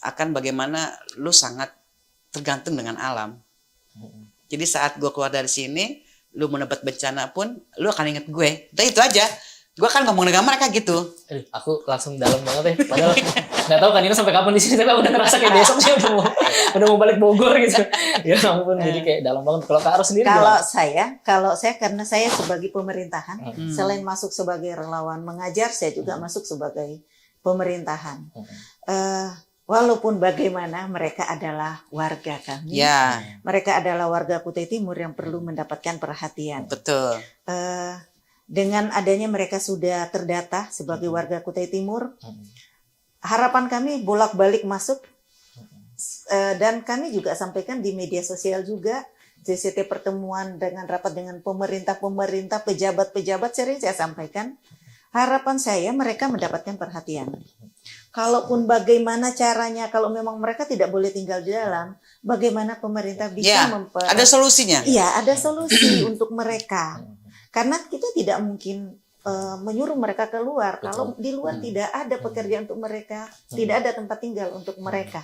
B: akan bagaimana lu sangat tergantung dengan alam. Jadi saat gue keluar dari sini, lu mendapat bencana pun, lu akan inget gue. Udah itu aja. Gue kan ngomong dengan mereka gitu.
A: Aku langsung dalam banget ya. Padahal nggak tahu kan ini sampai kapan di sini, tapi aku udah ngerasa kayak besok sih udah mau balik Bogor gitu. Ya ampun, jadi kayak dalam banget. Kalau Kak Ros sendiri
C: Kalau
A: gimana?
C: saya karena saya sebagai pemerintahan, selain masuk sebagai relawan mengajar, saya juga masuk sebagai pemerintahan. Walaupun bagaimana mereka adalah warga kami,
B: Ya,
C: mereka adalah warga Kutai Timur yang perlu mendapatkan perhatian.
B: betul.
C: Dengan adanya mereka sudah terdata sebagai warga Kutai Timur, harapan kami bolak-balik masuk, dan kami juga sampaikan di media sosial juga, JCT pertemuan dengan rapat dengan pemerintah, pejabat-pejabat sering saya sampaikan, harapan saya mereka mendapatkan perhatian. Kalaupun bagaimana caranya, kalau memang mereka tidak boleh tinggal di dalam, bagaimana pemerintah bisa
B: ada solusinya.
C: Iya, ada solusi untuk mereka. Karena kita tidak mungkin menyuruh mereka keluar. Kalau di luar tidak ada pekerjaan untuk mereka, tidak ada tempat tinggal untuk mereka.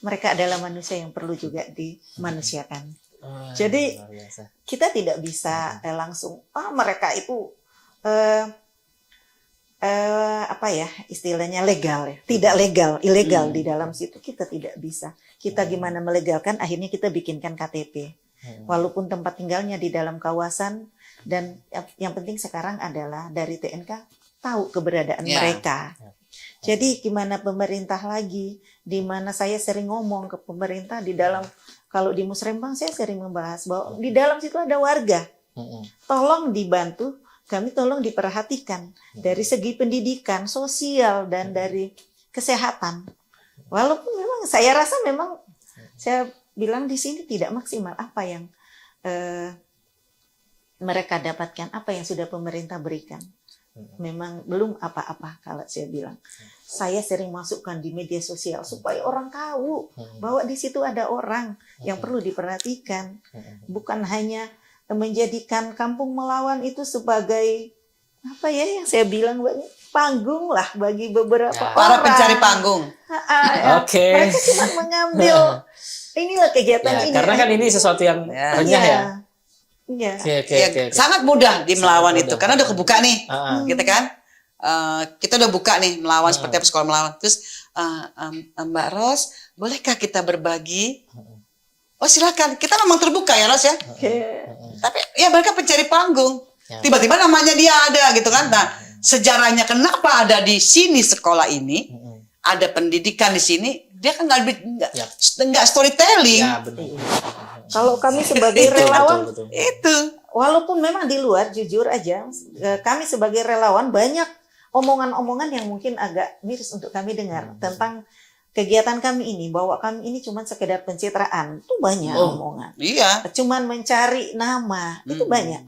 C: Mereka adalah manusia yang perlu juga dimanusiakan. Jadi kita tidak bisa langsung, mereka itu istilahnya legal ya, tidak legal, ilegal di dalam situ, kita tidak bisa. Kita gimana melegalkan? Akhirnya kita bikinkan KTP. Walaupun tempat tinggalnya di dalam kawasan, dan yang penting sekarang adalah dari TNK tahu keberadaan mereka. Jadi gimana pemerintah lagi, di mana saya sering ngomong ke pemerintah di dalam, kalau di Musrembang saya sering membahas bahwa di dalam situ ada warga. Tolong dibantu, kami tolong diperhatikan dari segi pendidikan, sosial, dan dari kesehatan. Walaupun memang saya rasa memang saya bilang di sini tidak maksimal apa yang mereka dapatkan, apa yang sudah pemerintah berikan. Memang belum apa-apa kalau saya bilang. Saya sering masukkan di media sosial supaya orang tahu bahwa di situ ada orang yang perlu diperhatikan. Bukan hanya menjadikan Kampung Melawan itu sebagai apa ya yang saya bilang, panggung lah bagi beberapa orang.
B: Para pencari panggung.
C: Mereka cuma mengambil inilah kegiatan ini.
A: Karena kan ini sesuatu yang renyah ya.
B: Sangat mudah di Melawan itu, karena udah kebuka nih, gitu kan? Kita udah buka nih Melawan, seperti apa sekolah Melawan. Terus Mbak Ros, bolehkah kita berbagi? Oh silakan, kita memang terbuka ya Ros ya. Tapi ya mereka pencari panggung. Tiba-tiba namanya dia ada gitu kan. Nah sejarahnya kenapa ada di sini sekolah ini, ada pendidikan di sini, dia kan nggak storytelling.
A: Ya, betul.
C: Kalau kami sebagai relawan
B: itu,
C: walaupun memang di luar, jujur aja, kami sebagai relawan banyak omongan-omongan yang mungkin agak miris untuk kami dengar tentang kegiatan kami ini, bahwa kami ini cuma sekedar pencitraan, itu banyak omongan.
B: Iya.
C: Cuman mencari nama, itu banyak.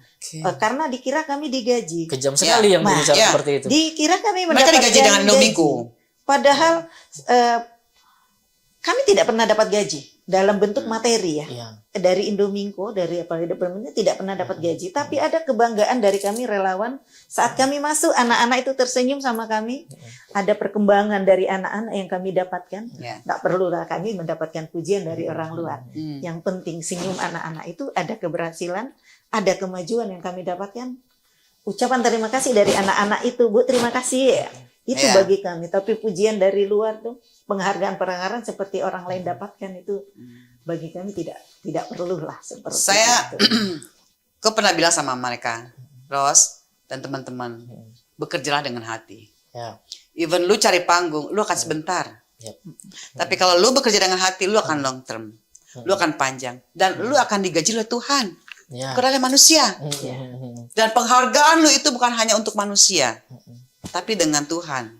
C: Karena dikira kami digaji.
A: Kejam sekali yang berbicara seperti itu.
C: Dikira kami
B: mereka digaji dengan Indomico.
C: Padahal kami tidak pernah dapat gaji dalam bentuk materi ya. Dari Indominco, dari pemerintah tidak pernah dapat gaji, tapi ada kebanggaan dari kami relawan saat kami masuk, anak-anak itu tersenyum sama kami. Ada perkembangan dari anak-anak yang kami dapatkan. Nggak perlulah kami mendapatkan pujian dari orang luar. Yang penting senyum anak-anak itu, ada keberhasilan, ada kemajuan yang kami dapatkan. Ucapan terima kasih dari anak-anak itu, Bu, terima kasih ya. Itu bagi kami. Tapi pujian dari luar tuh, penghargaan seperti orang lain dapatkan itu bagi kami tidak perlulah seperti
B: Saya
C: itu.
B: Gue pernah bilang sama mereka, Ros dan teman-teman, bekerjalah dengan hati.
A: Ya.
B: Even lu cari panggung, lu akan sebentar.
A: Yep.
B: Tapi kalau lu bekerja dengan hati, lu akan long term. Lu akan panjang. Dan lu akan digaji oleh Tuhan.
A: Ya.
B: Bukan oleh manusia. Dan penghargaan lu itu bukan hanya untuk manusia. Tapi dengan Tuhan.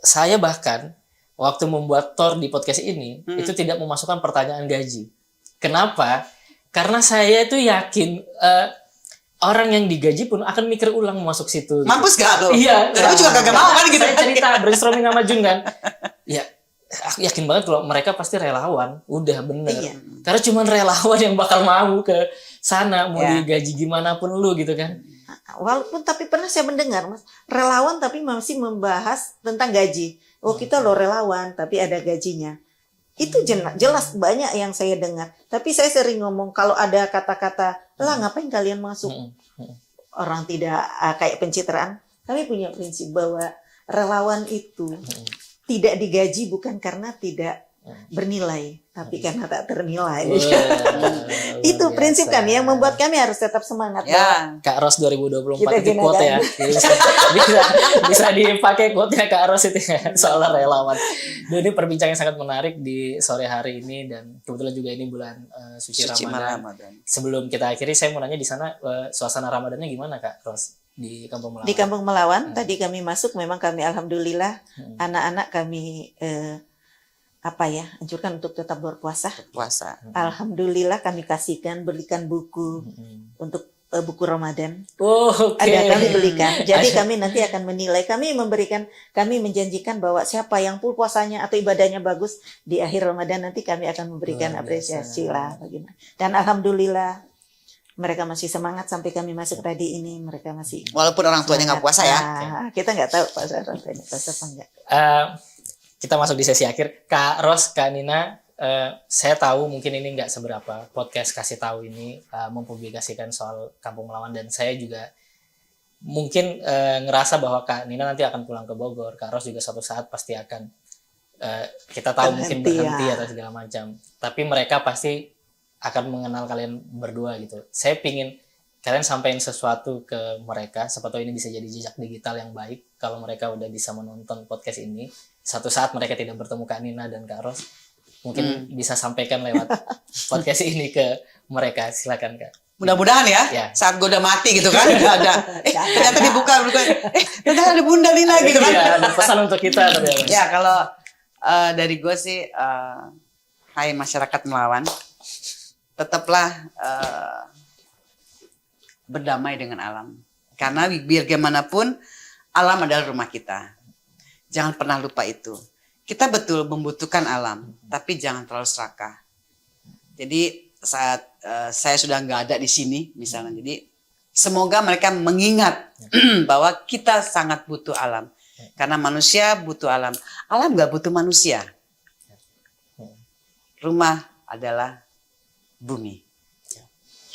A: Saya bahkan waktu membuat tour di podcast ini itu tidak memasukkan pertanyaan gaji. Kenapa? Karena saya itu yakin orang yang digaji pun akan mikir ulang masuk situ. Gitu.
B: Mampus gak lo?
A: Iya.
B: Dan gue juga kagak mau kan gitu.
A: Saya cerita brainstorming sama Jun kan. Ya, aku yakin banget kalau mereka pasti relawan. Udah bener.
C: Iya.
A: Karena cuma relawan yang bakal mau ke sana. Mau digaji gimana pun lu gitu kan.
C: Walaupun tapi pernah saya mendengar Mas, relawan tapi masih membahas tentang gaji. Oh kita loh relawan tapi ada gajinya. Itu jelas banyak yang saya dengar. Tapi saya sering ngomong kalau ada kata-kata, lah ngapain kalian masuk? Orang tidak kayak pencitraan. Kami punya prinsip bahwa relawan itu tidak digaji bukan karena tidak bernilai, tapi karena tak ternilai. Itu prinsip kami yang membuat kami harus tetap semangat.
B: Ya.
A: Kak Ros 2024
C: Kita
A: itu quote ya. bisa dipakai quote-nya Kak Ros itu ya, soal relawan. Dan ini perbincangan yang sangat menarik di sore hari ini dan kebetulan juga ini bulan suci Ramadan. Sebelum kita akhiri saya mau nanya di sana suasana Ramadannya gimana Kak Ros di Kampung Melawan?
C: Di Kampung Melawan tadi kami masuk memang kami alhamdulillah anak-anak kami anjurkan untuk tetap berpuasa.
B: Puasa.
C: Alhamdulillah kami kasihkan belikan buku untuk buku Ramadan.
A: Oh, oke.
C: Ada kami belikan. Jadi kami nanti akan menilai. Kami menjanjikan bahwa siapa yang full puasanya atau ibadahnya bagus di akhir Ramadan nanti kami akan memberikan apresiasi lah bagaimana. Dan alhamdulillah mereka masih semangat sampai kami masuk tadi ini. Mereka masih
B: Walaupun orang tuanya nggak puasa ya.
C: Kita nggak tahu puasa orang tuanya puasa apa enggak.
A: Kita masuk di sesi akhir. Kak Ros, Kak Nina, saya tahu mungkin ini nggak seberapa podcast kasih tahu ini mempublikasikan soal Kampung Melawan dan saya juga mungkin ngerasa bahwa Kak Nina nanti akan pulang ke Bogor. Kak Ros juga suatu saat pasti akan kita tahu mungkin berhenti atau segala macam. Tapi mereka pasti akan mengenal kalian berdua gitu. Saya pingin kalian sampaikan sesuatu ke mereka. Siapa tahu ini bisa jadi jejak digital yang baik kalau mereka udah bisa menonton podcast ini. Satu saat mereka tidak bertemu Kak Nina dan Kak Ros, mungkin bisa sampaikan lewat podcast ini ke mereka. Silakan Kak.
B: Mudah-mudahan ya, saat gue udah mati gitu kan, udah ada. Ternyata dibuka, ternyata ada Bunda Nina gitu kan.
A: Iya, ada pesan untuk kita.
B: Ya kalau dari gue sih, hai masyarakat Melawan, tetaplah berdamai dengan alam. Karena biar gimana pun, alam adalah rumah kita. Jangan pernah lupa itu. Kita betul membutuhkan alam, tapi jangan terlalu serakah. Jadi saat saya sudah nggak ada di sini, misalnya, jadi semoga mereka mengingat bahwa kita sangat butuh alam. Karena manusia butuh alam. Alam nggak butuh manusia. Rumah adalah bumi.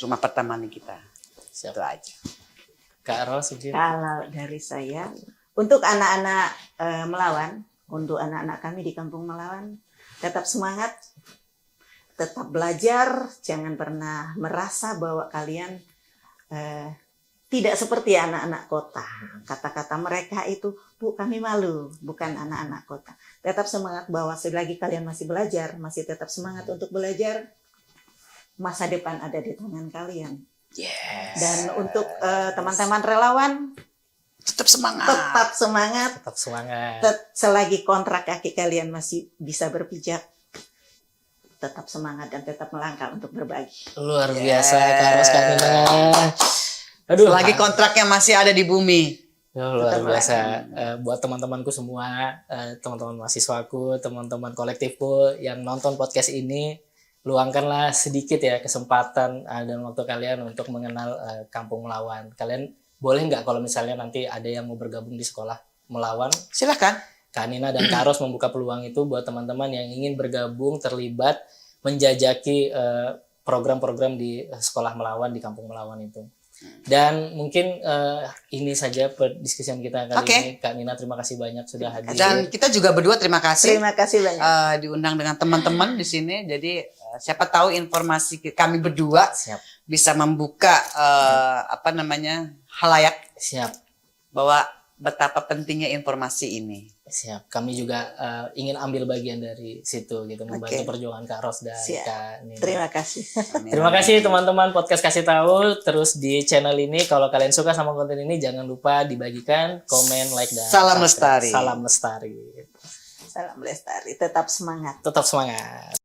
B: Rumah pertama kita. Itu aja.
A: Kak Ros,
C: kalau dari saya, untuk anak-anak Melawan, untuk anak-anak kami di Kampung Melawan, tetap semangat, tetap belajar, jangan pernah merasa bahwa kalian tidak seperti anak-anak kota. Kata-kata mereka itu, Bu, kami malu, bukan anak-anak kota. Tetap semangat bahwa selagi kalian masih belajar, masih tetap semangat untuk belajar, masa depan ada di tangan kalian.
B: Yes.
C: Dan untuk teman-teman relawan,
B: tetap semangat.
C: Tetap semangat.
A: Tetap semangat.
C: Selagi kontrak kaki kalian masih bisa berpijak, tetap semangat dan tetap melangkah untuk berbagi.
A: Luar biasa Kak Ros, Kak Nina.
B: Aduh, selagi kontraknya masih ada di bumi.
A: Luar biasa. Buat teman-temanku semua, teman-teman mahasiswaku, teman-teman kolektifku yang nonton podcast ini, luangkanlah sedikit ya kesempatan dan waktu kalian untuk mengenal Kampung Melawan. Kalian boleh nggak kalau misalnya nanti ada yang mau bergabung di sekolah Melawan?
B: Silahkan.
A: Kak Nina dan Kak Ros membuka peluang itu buat teman-teman yang ingin bergabung, terlibat, menjajaki program-program di sekolah Melawan, di Kampung Melawan itu. Dan mungkin ini saja perdiskusian kita kali ini. Kak Nina, terima kasih banyak sudah hadir.
B: Dan kita juga berdua terima kasih.
C: Terima kasih banyak.
B: Diundang dengan teman-teman di sini. Jadi siapa tahu informasi kami berdua
A: Siap.
B: bisa membuka halayak
A: Siap.
B: bahwa betapa pentingnya informasi ini.
A: Siap. Kami juga ingin ambil bagian dari situ gitu, membantu
C: Oke.
A: perjuangan Kak Ros dan
C: Siap.
A: Kak Nina.
C: Terima kasih.
A: Terima kasih teman-teman podcast kasih tahu. Terus di channel ini kalau kalian suka sama konten ini jangan lupa dibagikan, komen, like dan
B: Salam
A: subscribe.
B: lestari.
A: Salam lestari.
C: Salam lestari, tetap semangat.
A: Tetap semangat.